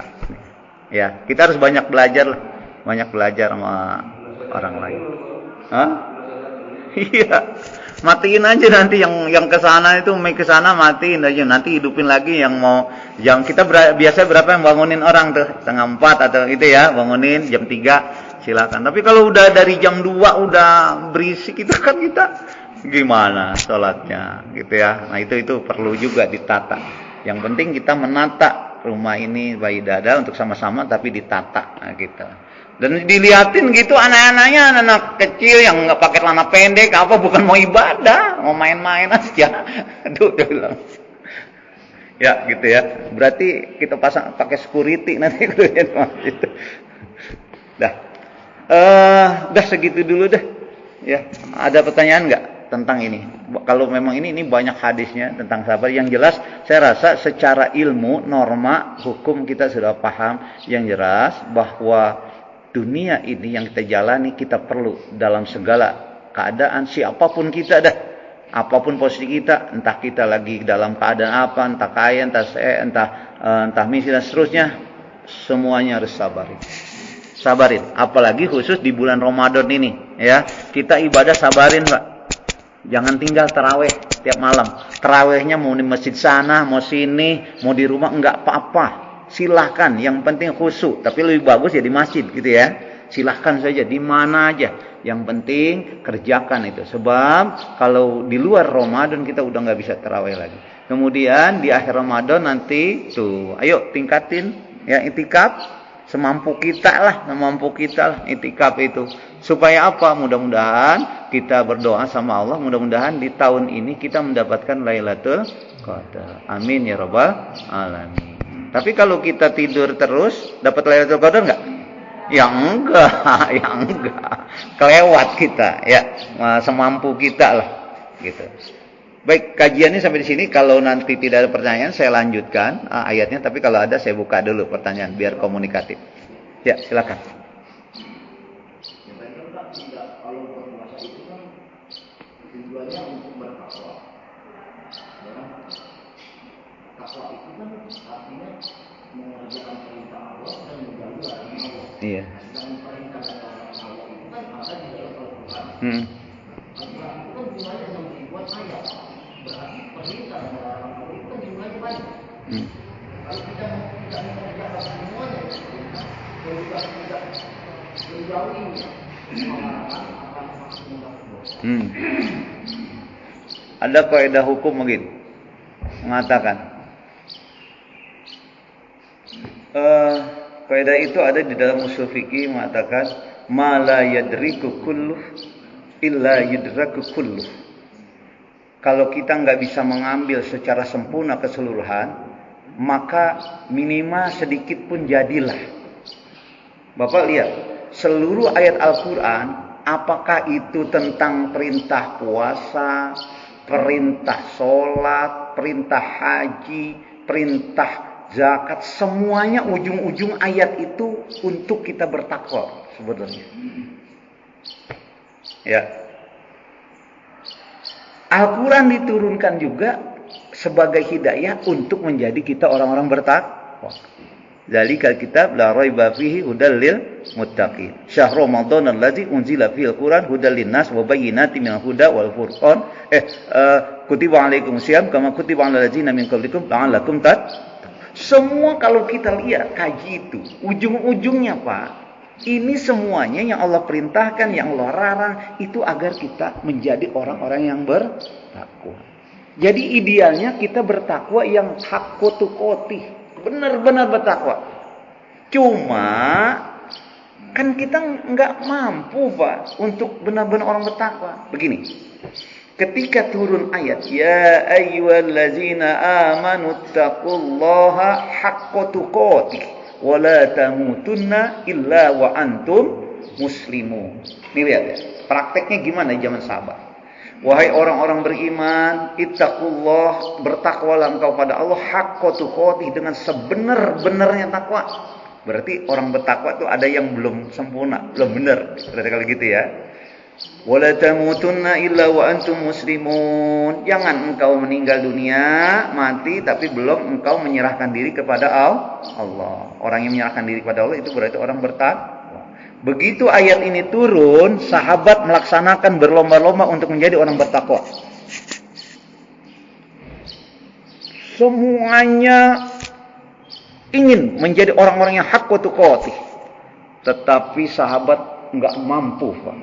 S1: Ya, kita harus banyak belajar lah. Banyak belajar sama orang lain. Hah? Iya. Matiin aja nanti yang ke sana itu ke sana matiin aja. Nanti hidupin lagi yang kita biasa berapa yang bangunin orang tuh? 3:30 atau itu ya, bangunin jam 3 silakan. Tapi kalau udah dari jam 2 udah berisik itu kan kita gimana sholatnya gitu ya. Nah, itu perlu juga ditata. Yang penting kita menata rumah ini bayi dada untuk sama-sama tapi ditata gitu. Dan diliatin gitu anak-anaknya, anak kecil yang nggak pakai celana pendek, apa bukan mau ibadah, mau main-main aja. Aduh, dia bilang. Ya, gitu ya. Berarti kita pasang pakai security nanti gitu. Dah. Udah segitu dulu dah. Ya, ada pertanyaan nggak tentang ini? Kalau memang ini banyak hadisnya tentang sabar. Yang jelas, saya rasa secara ilmu, norma, hukum kita sudah paham. Yang jelas bahwa dunia ini yang kita jalani kita perlu dalam segala keadaan, siapapun kita dah, apapun posisi kita, entah kita lagi dalam keadaan apa, entah kaya, entah miskin dan seterusnya, semuanya harus sabarin. Apalagi khusus di bulan Ramadan ini, ya kita ibadah sabarin, Pak. Jangan tinggal taraweh tiap malam. Tarawehnya mau di masjid sana, mau sini, mau di rumah enggak apa-apa. Silahkan, yang penting khusyuk. Tapi lebih bagus ya di masjid gitu ya. Silahkan saja di mana aja. Yang penting kerjakan itu. Sebab kalau di luar Ramadan kita udah nggak bisa tarawih lagi. Kemudian di akhir Ramadan nanti tuh, ayo tingkatin ya itikaf semampu kita lah itikaf itu. Supaya apa? Mudah-mudahan kita berdoa sama Allah. Mudah-mudahan di tahun ini kita mendapatkan Lailatul Qadar. Amin ya rabbal alamin. Tapi kalau kita tidur terus, dapat Lailatul Qadar enggak? Ya enggak. Kelewat kita, ya. Semampu kita lah, gitu. Baik, kajiannya sampai di sini. Kalau nanti tidak ada pertanyaan, saya lanjutkan ayatnya. Tapi kalau ada, saya buka dulu pertanyaan, biar komunikatif. Ya, silakan. Iya. Ada kaidah hukum mungkin mengatakan kaidah itu ada di dalam usul fikih mengatakan ma la yadriku kulluh illa yudraku kulluh. Kalau kita nggak bisa mengambil secara sempurna keseluruhan, maka minimal sedikit pun jadilah. Bapak lihat, seluruh ayat Al-Quran, apakah itu tentang perintah puasa, perintah sholat, perintah haji, perintah zakat, semuanya ujung-ujung ayat itu untuk kita bertakwa sebenarnya. Ya. Al-Quran diturunkan juga sebagai hidayah untuk menjadi kita orang-orang bertakwa. Zalikal kitab la raiba fihi hudal lil muttaqin. Syahrul Ramadan allazi unzila fihil Qur'an hudal linnas wa bayyinatin minal huda wal furqan. Kutiba alaikumus syiyam kama kutiba alal ladzina min qablikum la'allakum tattaqun. Semua kalau kita lihat kaji itu ujung-ujungnya Pak, ini semuanya yang Allah perintahkan, yang Allah larang itu agar kita menjadi orang-orang yang bertakwa. Jadi idealnya kita bertakwa yang haqqo tuqatih, benar-benar bertakwa. Cuma kan kita nggak mampu Pak untuk benar-benar orang bertakwa. Begini, ketika turun ayat ya ayyuhallazina amanu taqullaha haqqa tuqatih wa la tamutunna illa wa antum muslimun. Ini lihat ya, prakteknya gimana di zaman sahabat. Wahai orang-orang beriman, ittaqullah, bertakwalah engkau pada Allah haqqa tuqatih, dengan sebenar-benarnya takwa. Berarti orang bertakwa itu ada yang belum sempurna, belum benar. Berarti kalau gitu ya. Wala tamutunna illa wa antum muslimun. Jangan engkau meninggal dunia, mati tapi belum engkau menyerahkan diri kepada Allah. Orang yang menyerahkan diri kepada Allah itu berarti orang bertakwa. Begitu ayat ini turun, sahabat melaksanakan berlomba-lomba untuk menjadi orang bertakwa. Semuanya ingin menjadi orang-orang yang haqqa tuqatih. Tetapi sahabat enggak mampu, Pak.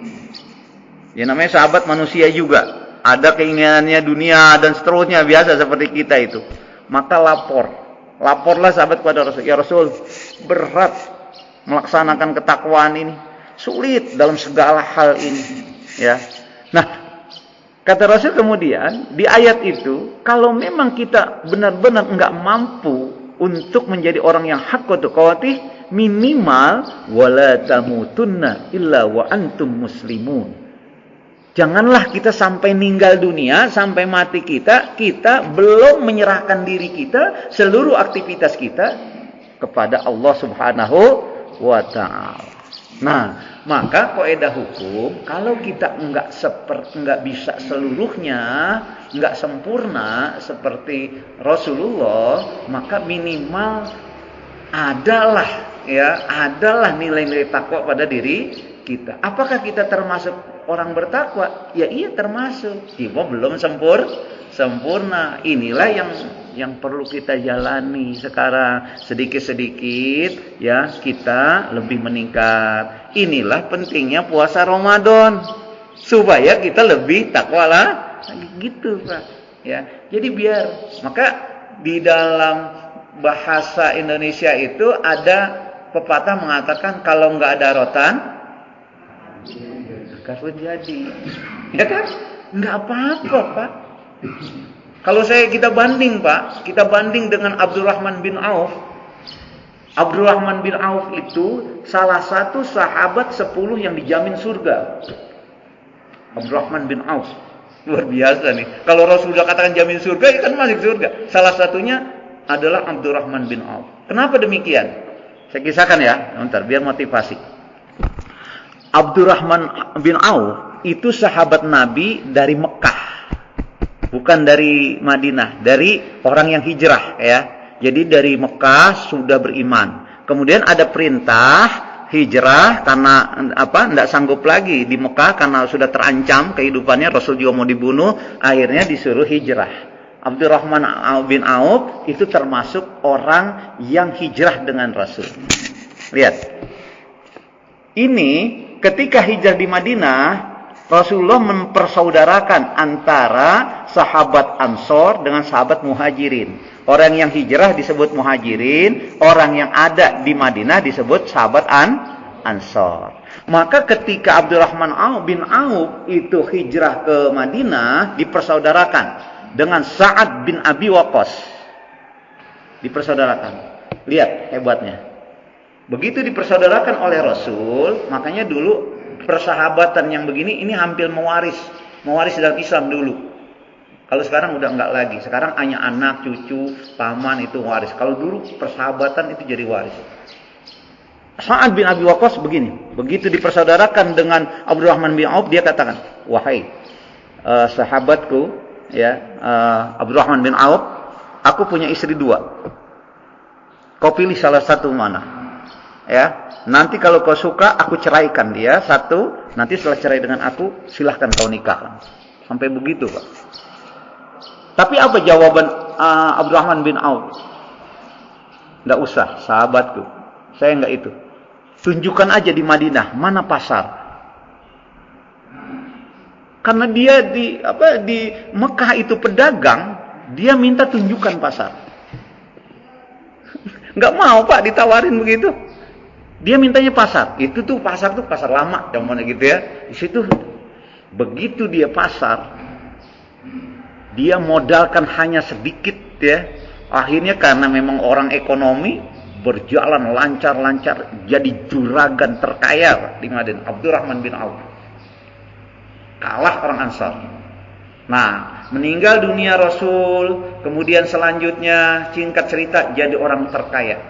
S1: Ya namanya sahabat manusia juga. Ada keinginannya dunia dan seterusnya, biasa seperti kita itu. Maka laporlah sahabat kepada Rasul. Ya Rasul, berat melaksanakan ketakwaan ini. Sulit dalam segala hal ini. Ya. Nah, kata Rasul kemudian, di ayat itu, kalau memang kita benar-benar enggak mampu untuk menjadi orang yang haqqa tuqatih, minimal wala tamutunna illa wa antum muslimun. Janganlah kita sampai meninggal dunia, sampai mati kita belum menyerahkan diri kita, seluruh aktivitas kita kepada Allah Subhanahu wa ta'ala. Nah, maka kaidah hukum, kalau kita enggak bisa seluruhnya, enggak sempurna seperti Rasulullah, maka minimal adalah nilai-nilai takwa pada diri kita. Apakah kita termasuk orang bertakwa? Ya iya termasuk. Cuma belum sempurna. Inilah yang perlu kita jalani sekarang. Sedikit-sedikit ya kita lebih meningkat. Inilah pentingnya puasa Ramadan. Supaya kita lebih takwa lah. Gitu, Pak. Ya. Jadi maka di dalam bahasa Indonesia itu ada pepatah mengatakan kalau enggak ada rotan kafir jadi. Ya kan? Enggak apa-apa, Pak. Kalau kita banding, Pak, kita banding dengan Abdurrahman bin Auf. Abdurrahman bin Auf itu salah satu sahabat 10 yang dijamin surga. Abdurrahman bin Auf. Luar biasa nih. Kalau Rasulullah katakan jamin surga, ya kan masuk surga. Salah satunya adalah Abdurrahman bin Auf. Kenapa demikian? Saya kisahkan ya, bentar biar motivasi. Abdurrahman bin Auf itu sahabat Nabi dari Mekah. Bukan dari Madinah, dari orang yang hijrah ya. Jadi dari Mekah sudah beriman. Kemudian ada perintah hijrah karena enggak sanggup lagi di Mekah karena sudah terancam kehidupannya, Rasul juga mau dibunuh, akhirnya disuruh hijrah. Abdurrahman bin Auf itu termasuk orang yang hijrah dengan Rasul. Lihat. Ini ketika hijrah di Madinah, Rasulullah mempersaudarakan antara sahabat Ansor dengan sahabat Muhajirin. Orang yang hijrah disebut Muhajirin, orang yang ada di Madinah disebut sahabat Ansor. Maka ketika Abdurrahman bin Auf itu hijrah ke Madinah, dipersaudarakan dengan Sa'ad bin Abi Waqqas. Dipersaudarakan. Lihat hebatnya. Begitu dipersaudarakan oleh Rasul, makanya dulu persahabatan yang begini ini hampir mewaris dalam Islam dulu. Kalau sekarang udah enggak lagi. Sekarang hanya anak, cucu, paman itu waris. Kalau dulu persahabatan itu jadi waris. Sa'ad bin Abi Waqqas begini. Begitu dipersaudarakan dengan Abdurrahman bin Auf, dia katakan, "Wahai sahabatku, ya, Abdurrahman bin Auf, aku punya istri 2. Kau pilih salah satu mana? Ya, nanti kalau kau suka aku ceraikan dia satu, nanti setelah cerai dengan aku silahkan kau nikah." Sampai begitu, Pak. Tapi apa jawaban Abdurrahman bin Auf? Enggak usah, sahabatku. Saya enggak itu. Tunjukkan aja di Madinah mana pasar. Karena dia di Mekah itu pedagang, dia minta tunjukkan pasar. Enggak mau, Pak, ditawarin begitu. Dia mintanya pasar. Itu tuh pasar lama, zaman gitu ya. Di situ begitu dia pasar, dia modalkan hanya sedikit ya. Akhirnya karena memang orang ekonomi, berjalan lancar-lancar, jadi juragan terkaya di Madinah. Abdurrahman bin Auf kalah orang Ansar. Nah, meninggal dunia Rasul, kemudian selanjutnya singkat cerita jadi orang terkaya.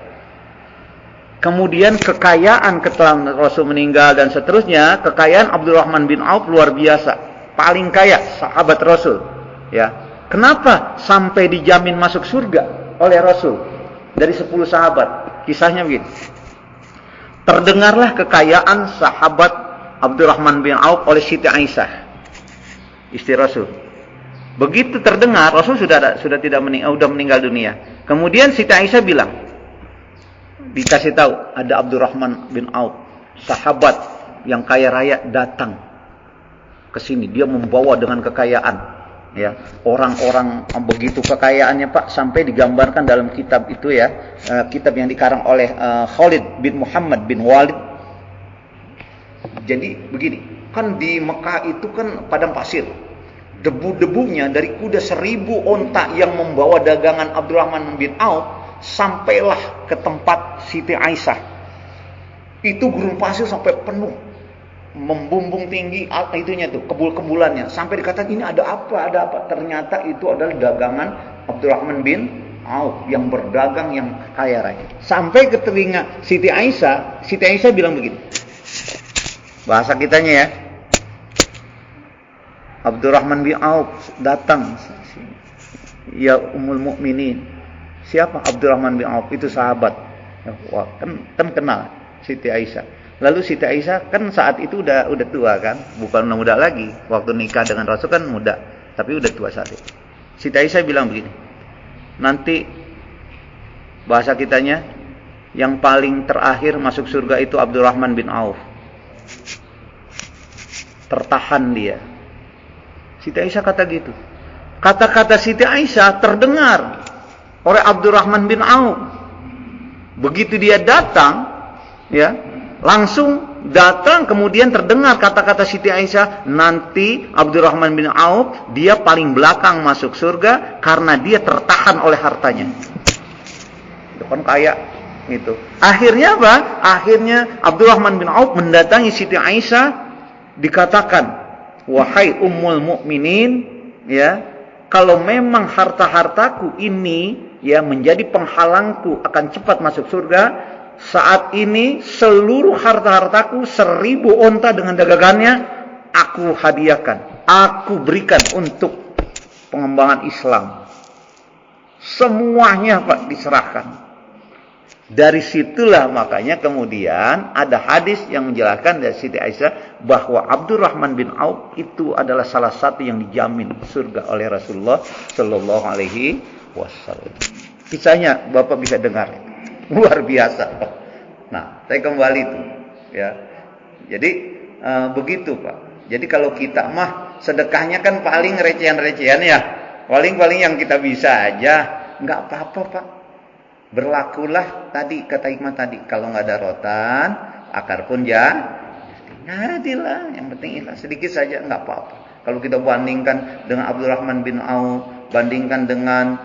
S1: Kemudian kekayaan setelah Rasul meninggal dan seterusnya, kekayaan Abdurrahman bin Auf luar biasa, paling kaya sahabat Rasul. Ya, kenapa sampai dijamin masuk surga oleh Rasul dari 10 sahabat? Kisahnya begini. terdengarlah kekayaan sahabat Abdurrahman bin Auf oleh Siti Aisyah, istri Rasul. Begitu terdengar, Rasul sudah tidak meninggal dunia. Kemudian Siti Aisyah bilang, dikasih tahu ada Abdurrahman bin Auf, sahabat yang kaya raya datang ke sini. Dia membawa dengan kekayaan. Ya, orang-orang begitu kekayaannya Pak, sampai digambarkan dalam kitab itu ya, kitab yang dikarang oleh Khalid bin Muhammad bin Walid. Jadi begini, kan di Mekah itu kan padang pasir, debu-debunya dari kuda 1000 onta yang membawa dagangan Abdurrahman bin Auf sampailah ke tempat Siti Aisyah. Itu gurun pasir sampai penuh, membumbung tinggi itunya tuh, kebul-kebulannya, sampai dikatakan ini ada apa. Ternyata itu adalah dagangan Abdurrahman bin Auf yang berdagang, yang kaya raya. Sampai ke telinga Siti Aisyah bilang begini, bahasa kitanya ya, Abdurrahman bin Auf datang, ya Ummul Mukminin. Siapa Abdurrahman bin Auf? Itu sahabat. Wah, kan kenal Siti Aisyah. Lalu Siti Aisyah kan saat itu udah tua kan, bukan muda lagi. Waktu nikah dengan Rasul kan muda, tapi udah tua saat itu. Siti Aisyah bilang begini, nanti bahasa kitanya yang paling terakhir masuk surga itu Abdurrahman bin Auf. Tertahan dia. Siti Aisyah kata gitu. Kata-kata Siti Aisyah terdengar oleh Abdurrahman bin Auf. Begitu dia datang, ya, langsung datang, kemudian terdengar kata-kata Siti Aisyah, nanti Abdurrahman bin Auf dia paling belakang masuk surga karena dia tertahan oleh hartanya. Depan kaya gitu. Akhirnya apa? Akhirnya Abdurrahman bin Auf mendatangi Siti Aisyah, dikatakan, wahai Ummul Mukminin, ya, kalau memang harta-hartaku ini ya menjadi penghalangku akan cepat masuk surga, saat ini seluruh harta-hartaku 1000 onta dengan dagangannya aku hadiahkan, aku berikan untuk pengembangan Islam. Semuanya Pak diserahkan. Dari situlah makanya kemudian ada hadis yang menjelaskan dari Siti Aisyah bahwa Abdurrahman bin Auf itu adalah salah satu yang dijamin surga oleh Rasulullah Shallallahu Alaihi Wasallam. Kisahnya Bapak bisa dengar. Luar biasa. Nah, saya kembali itu, ya. Jadi begitu Pak. Jadi kalau kita mah sedekahnya kan paling recehan-recehan ya, paling yang kita bisa aja, nggak apa-apa Pak. Berlakulah tadi kata hikmah tadi, kalau nggak ada rotan, akar pun jadilah. Yang penting ikhlas sedikit saja nggak apa-apa. Kalau kita bandingkan dengan Abdurrahman bin Auf, bandingkan dengan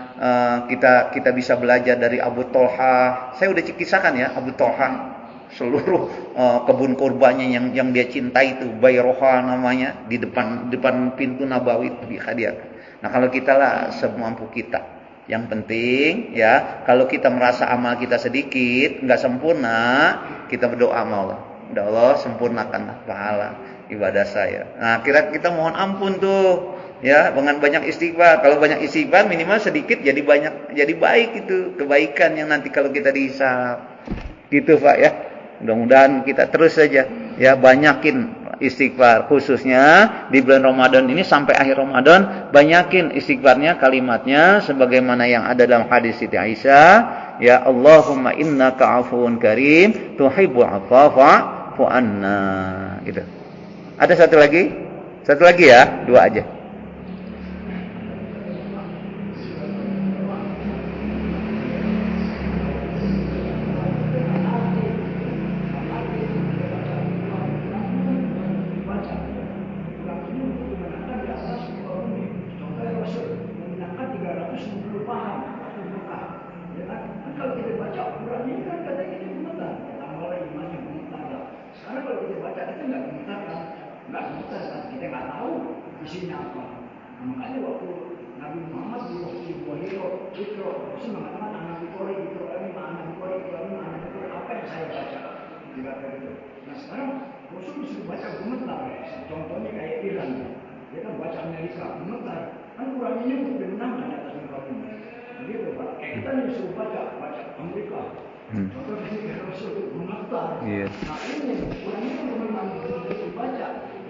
S1: kita bisa belajar dari Abu Tolha. Saya udah kisahkan ya Abu Tolha, seluruh kebun kurbannya yang dia cintai itu, Bayroha namanya, di depan pintu Nabawi dihadiahkan. Nah kalau kita lah semampu kita. Yang penting ya, kalau kita merasa amal kita sedikit, nggak sempurna, kita berdoa sama Allah. Ya Allah, sempurnakanlah pahala ibadah saya. Nah kira kita mohon ampun tuh. Ya, dengan banyak istighfar. Kalau banyak istighfar minimal sedikit jadi banyak, jadi baik itu kebaikan yang nanti kalau kita dihisab. Gitu Pak ya. Mudah-mudahan kita terus saja ya banyakin istighfar, khususnya di bulan Ramadan ini sampai akhir Ramadan, banyakin istighfarnya, kalimatnya sebagaimana yang ada dalam hadis Siti Aisyah, ya Allahumma innaka afuwun karim tuhibbul afwa fa'fu anna. Gitu. Ada satu lagi ya, 2 aja.
S2: Isinya apa? Nah, makanya waktu Nabi Muhammad di waktu Bukhari itu Rasul mengatakan anak Bukhari itu apa yang saya baca dikatakan itu. Nah sekarang Rasul disuruh baca gemetar. Contohnya kayak Iran, dia kan baca Amerika gemetar. Kan Qurannya udah menang di atas Quran. Begitu Pak. Kayak kita disuruh baca Amerika. Contoh ketika Rasul mengaftar.
S1: Iya.
S2: Nah ini orang itu memang harus dibaca.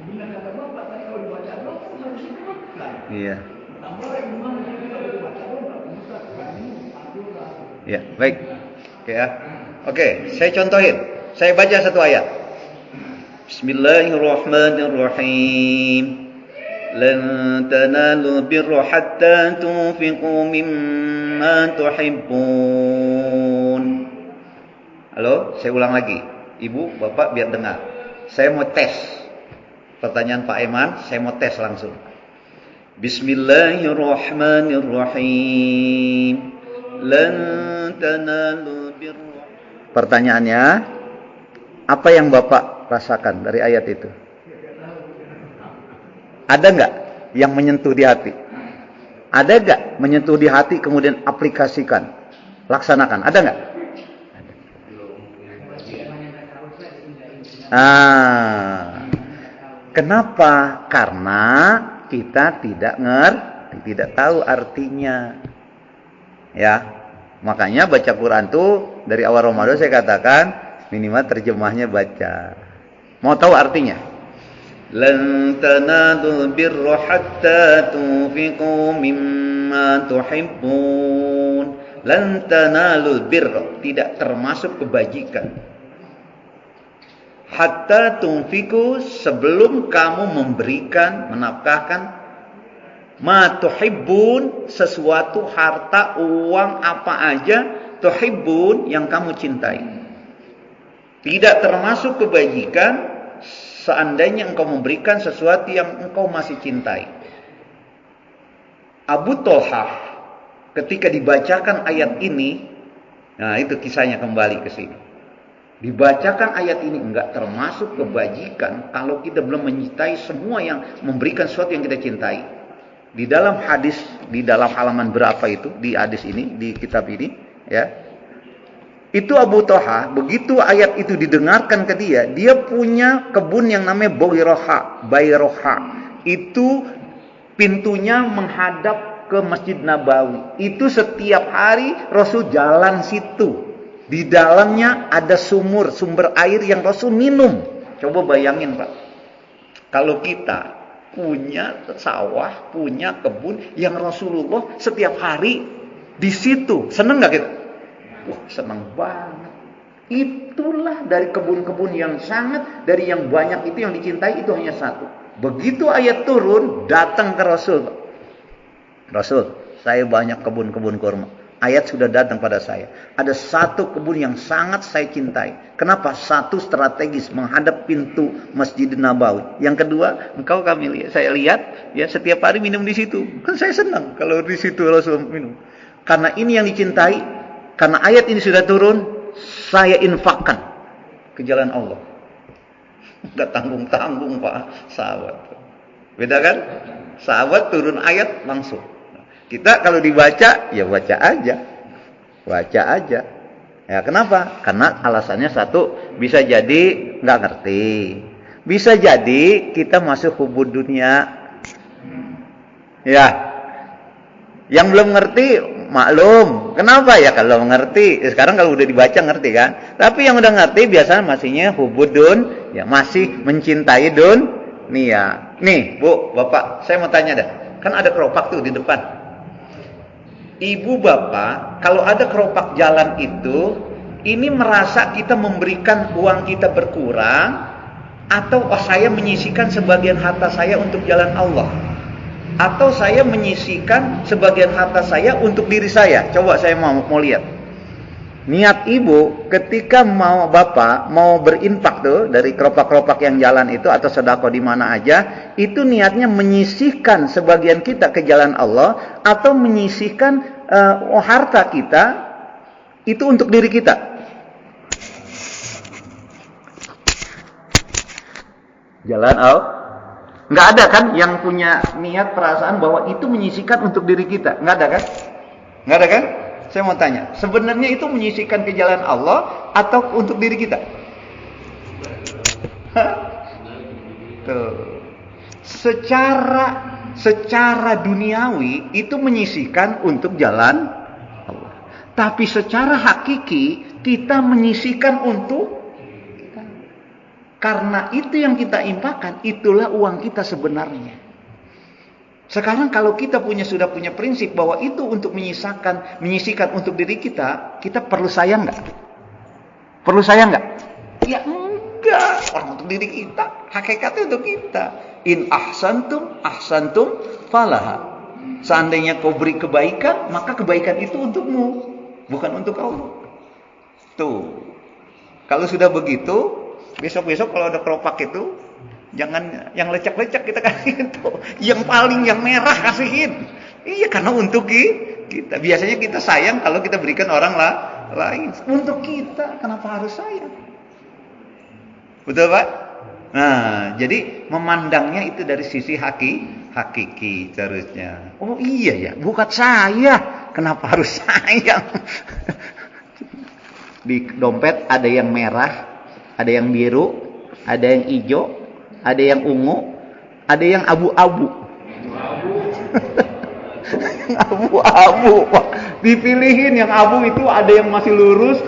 S2: Bila kata Bapak tadi kalau dibaca doang harus dikuatkan.
S1: Iya.
S2: Tambah gimana kita dibaca doang nggak bisa ini aturan.
S1: Ya, baik. Oke ya. Oke, saya contohin. Saya baca satu ayat. Bismillahirrahmanirrahim. Lan tanalu birra hatta tunfiqu mimma tuhibbun. Halo, saya ulang lagi. Ibu, Bapak biar dengar. Saya mau tes. Pertanyaan Pak Eman, saya mau tes langsung. Bismillahirrahmanirrahim. Lan tanalu birra. Pertanyaannya, apa yang Bapak rasakan dari ayat itu? Ada enggak yang menyentuh di hati? Ada enggak menyentuh di hati kemudian aplikasikan, laksanakan? Ada enggak? Kenapa? Karena kita tidak ngerti, tidak tahu artinya. Ya, makanya baca Quran tuh dari awal Ramadan saya katakan minimal terjemahnya baca. Mau tahu artinya? Lan tanadul birra hatta tunfiqu mimma tuhibbun. Lan tanalul birra, tidak termasuk kebajikan. Hatta tunfiqu, sebelum kamu memberikan, menafkahkan ma tuhibbun, sesuatu harta, uang, apa aja tuhibbun yang kamu cintai. Tidak termasuk kebajikan seandainya engkau memberikan sesuatu yang engkau masih cintai. Abu Thalhah ketika dibacakan ayat ini, nah itu kisahnya kembali ke sini. Dibacakan ayat ini enggak termasuk kebajikan kalau kita belum mencintai semua yang memberikan sesuatu yang kita cintai. Di dalam hadis, di dalam halaman berapa itu di hadis ini, di kitab ini, ya. Itu Abu Thalhah, begitu ayat itu didengarkan ke dia, dia punya kebun yang namanya Bayroha. Itu pintunya menghadap ke Masjid Nabawi. Itu setiap hari Rasul jalan situ. Di dalamnya ada sumber air yang Rasul minum. Coba bayangin, Pak. Kalau kita punya sawah, punya kebun yang Rasulullah setiap hari di situ, seneng nggak kita? Wah, senang banget. Itulah dari kebun-kebun yang sangat, dari yang banyak itu yang dicintai itu hanya satu. Begitu ayat turun, datang ke Rasul. Rasul, saya banyak kebun-kebun kurma. Ayat sudah datang pada saya. Ada satu kebun yang sangat saya cintai. Kenapa? Satu strategis menghadap pintu Masjid Nabawi. Yang kedua, saya lihat ya setiap hari minum di situ. Kan saya senang kalau di situ Rasul minum. Karena ini yang dicintai. Karena ayat ini sudah turun, saya infakkan ke jalan Allah. Enggak tanggung-tanggung, Pak, sahabat. Beda kan? Sahabat turun ayat langsung. Kita kalau dibaca, ya baca aja. Baca aja. Ya, kenapa? Karena alasannya satu, bisa jadi nggak ngerti. Bisa jadi kita masuk hubud dunia. Ya. Yang belum ngerti, maklum. Kenapa ya kalau ngerti? Sekarang kalau udah dibaca ngerti kan? Tapi yang udah ngerti biasanya masihnya hubudun, ya masih mencintai dunia. Nih, Bu, Bapak, saya mau tanya dah. Kan ada keropak tuh di depan. Ibu, Bapak, kalau ada keropak jalan itu, ini merasa kita memberikan uang kita berkurang, atau saya menyisihkan sebagian harta saya untuk jalan Allah? Atau saya menyisihkan sebagian harta saya untuk diri saya? Coba saya mau lihat. Niat ibu ketika bapak mau berinfak tuh dari keropak-keropak yang jalan itu atau sedekah di mana aja, itu niatnya menyisihkan sebagian kita ke jalan Allah atau menyisihkan harta kita itu untuk diri kita. Jalan Allah. Nggak ada kan yang punya niat perasaan bahwa itu menyisihkan untuk diri kita? Nggak ada kan? Nggak ada kan? Saya mau tanya, sebenarnya itu menyisihkan ke jalan Allah atau untuk diri kita? Tuh. Secara duniawi itu menyisihkan untuk jalan Allah. Tapi secara hakiki Kita menyisihkan untuk kita. Karena itu yang kita infakkan, itulah uang kita sebenarnya. Sekarang kalau kita sudah punya prinsip bahwa itu untuk menyisihkan untuk diri kita, kita perlu sayang nggak? Perlu sayang nggak? Ya enggak. Orang untuk diri kita, hakikatnya untuk kita. In ahsantum falaha. Seandainya kau beri kebaikan, maka kebaikan itu untukmu, bukan untuk Allah. Tuh. Kalau sudah begitu, besok-besok kalau ada keropak itu, jangan yang lecek-lecek kita kasih itu. Yang merah kasihin. Iya, karena untuk kita. Biasanya kita sayang kalau kita berikan orang lain. Untuk kita, kenapa harus sayang? Betul, Pak? Nah, jadi memandangnya itu dari sisi hakiki seharusnya. Oh iya ya, bukan saya. Kenapa harus sayang? Di dompet ada yang merah, ada yang biru, ada yang hijau, ada yang ungu, ada yang abu-abu. Abu-abu. Dipilihin yang abu itu, ada yang masih lurus,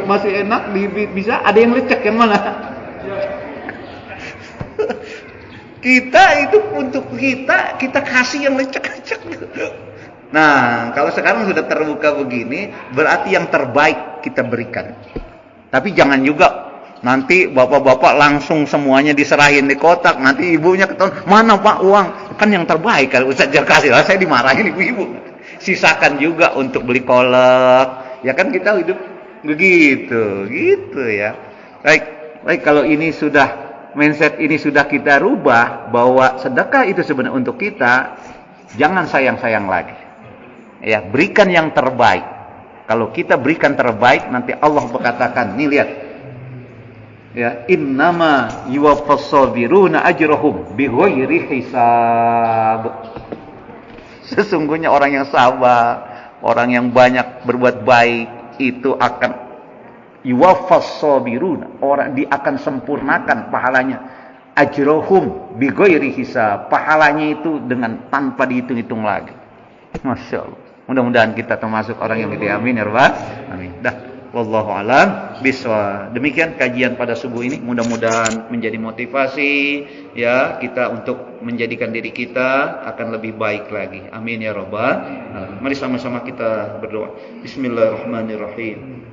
S1: masih enak, bisa, ada yang lecek, yang mana? Kita itu untuk kita kasih yang lecek-lecek. Nah, kalau sekarang sudah terbuka begini, berarti yang terbaik kita berikan. Tapi jangan juga nanti bapak-bapak langsung semuanya diserahin di kotak, nanti ibunya ketahuan, mana Pak uang? Kan yang terbaik kalau Ustaz kasih, lah saya dimarahin ibu-ibu. Sisakan juga untuk beli kolak. Ya kan kita hidup begitu, gitu ya. Baik kalau ini sudah mindset ini sudah kita rubah bahwa sedekah itu sebenarnya untuk kita, jangan sayang-sayang lagi. Ya, berikan yang terbaik. Kalau kita berikan terbaik, nanti Allah berkatakan, nih lihat. Ya, innama yuwaffas sabiruna ajrahum bighairi hisab. Sesungguhnya orang yang sabar, orang yang banyak berbuat baik itu akan yuwaffas sabiruna, orang akan sempurnakan pahalanya. Ajrahum bighairi hisab, pahalanya itu dengan tanpa dihitung-hitung lagi. Masya Allah. Mudah-mudahan kita termasuk orang yang amin ya rabbal amin. Dah, wallahu alam bisawab. Demikian kajian pada subuh ini, mudah-mudahan menjadi motivasi ya kita untuk menjadikan diri kita akan lebih baik lagi. Amin ya rabbal alamin. Mari sama-sama kita berdoa. Bismillahirrahmanirrahim.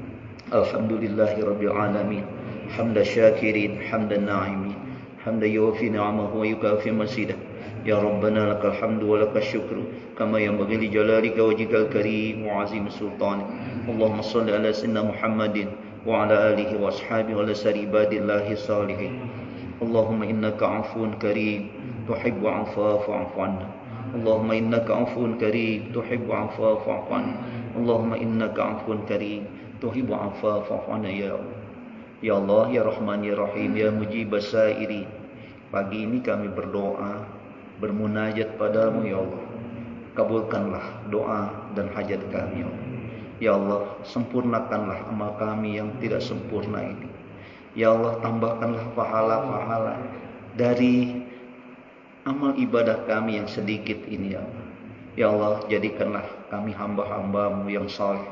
S1: Alhamdulillahirabbil alamin. Hamdan syakirin, hamdan na'imin. Hamdan yuwafi ni'amahu wa yukafi masidah. Ya Rabbana lakal hamdu wa lakal syukru kama yanbaghi li jalalika wajhikal karim wa azim sultanik. Allahumma shalli ala sayyidina Muhammadin wa ala alihi wa ashabihi wa ala sari ibadillahi salihin. Allahumma innaka afuwun karim tuhibbu afwa fa'fu 'anna. Allahumma innaka afuwun karim tuhibbu afwa fa'fu 'anna. Allahumma innaka afuwun karim tuhibbu afwa fa'fu 'anna ya Allah. Ya Allah, ya Rahman, ya Rahim, ya Mujibas Sairi. Pagi ini kami berdoa, bermunajat padamu ya Allah. Kabulkanlah doa dan hajat kami ya Allah. Ya Allah, sempurnakanlah amal kami yang tidak sempurna ini. Ya Allah, tambahkanlah pahala-pahala dari amal ibadah kami yang sedikit ini ya Allah. Ya Allah, jadikanlah kami hamba-hambamu yang saleh,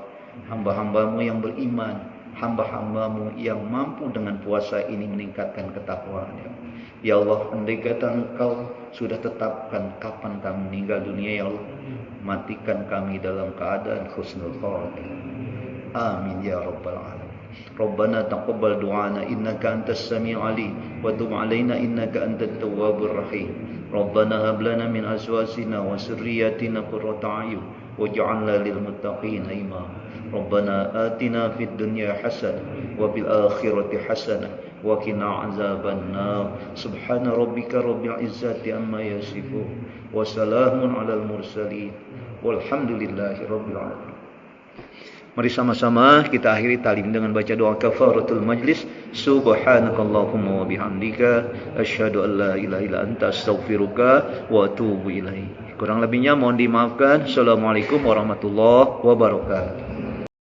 S1: hamba-hambamu yang beriman, hamba-hambamu yang mampu dengan puasa ini meningkatkan ketakwaan ya Allah. Ya Allah, andai kata Engkau sudah tetapkan kapan kami meninggal dunia ya Allah, matikan kami dalam keadaan husnul khatimah. Amin ya rabbal alamin. Rabbana taqabbal du'ana innaka antas sami'ul alim wa tub 'alaina innaka antat tawwabur rahim. Rabbana hab lana min azwajina wa dhurriyyatina qurrata a'yun waj'alna lil muttaqina imama. Rabbana atina fid dunya hasanah wa fil akhirati hasanah wa qina azaban nar. Subhana rabbika rabbil izzati amma yasifun wa salamun alal mursalin walhamdulillahi rabbil alamin. Mari sama-sama kita akhiri talim dengan baca doa kafaratul majlis. Subhanakallahumma wa bihamdika asyhadu an la ilaha illa anta astaghfiruka wa atubu ilaik. Kurang lebihnya mohon dimaafkan. Assalamualaikum warahmatullahi wabarakatuh.